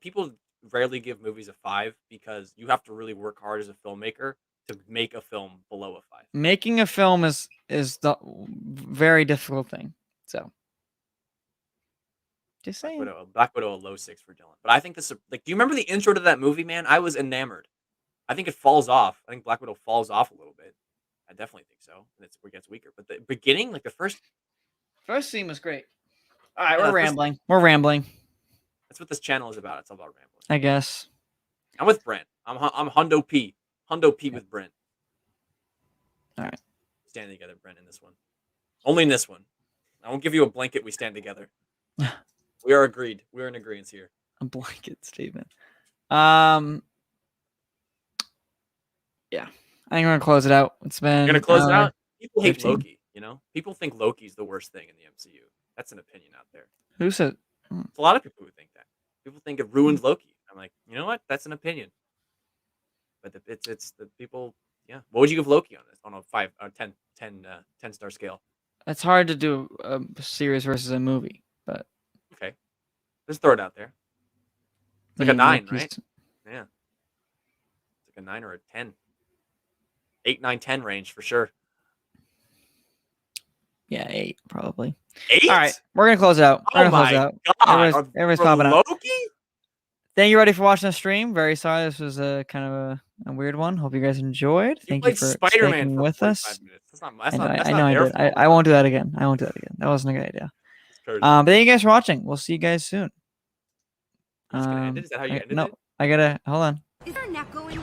people rarely give movies a 5 because you have to really work hard as a filmmaker to make a film below a 5. Making a film is the very difficult thing. So, just saying. Black Widow, a low 6 for Dylan. But I think this, like, do you remember the intro to that movie, man? I was enamored. I think it falls off. I think Black Widow falls off a little bit. I definitely think so. And it gets weaker. But the beginning, like the first scene was great. All right, we're rambling. We're rambling. That's what this channel is about. It's all about rambling. I guess. I'm with Brent. I'm Hundo P. Hundo P with Brent. All right. Stand together, Brent, in this one. Only in this one. I won't give you a blanket. We stand together. We are agreed. We're in agreement here. A blanket statement. Yeah. I think we're gonna close it out. It's been. You're gonna close it out. People hate 15. Loki. You know, people think Loki's the worst thing in the MCU. That's an opinion out there. Who said? It's a lot of people who think that. People think it ruined Loki. I'm like, you know what? That's an opinion. But it's the people. Yeah. What would you give Loki on this? On a 5 or 10 star scale? It's hard to do a series versus a movie, but okay. Just throw it out there. It's like a 9, right? Yeah. It's like a 9 or a 10. 8, 9, 10 range for sure. Yeah, 8 probably. 8? All right, we're gonna close it out. Oh my God! Everybody's popping Loki? out. Thank you, everybody, for watching the stream. Very sorry this was a kind of a weird one. Hope you guys enjoyed. Thank you for Spider-Man sticking with us. That's not I know I did. I won't do that again. That wasn't a good idea. But thank you guys for watching. We'll see you guys soon. Is that how you ended it? I gotta hold on. Is there an echo in here?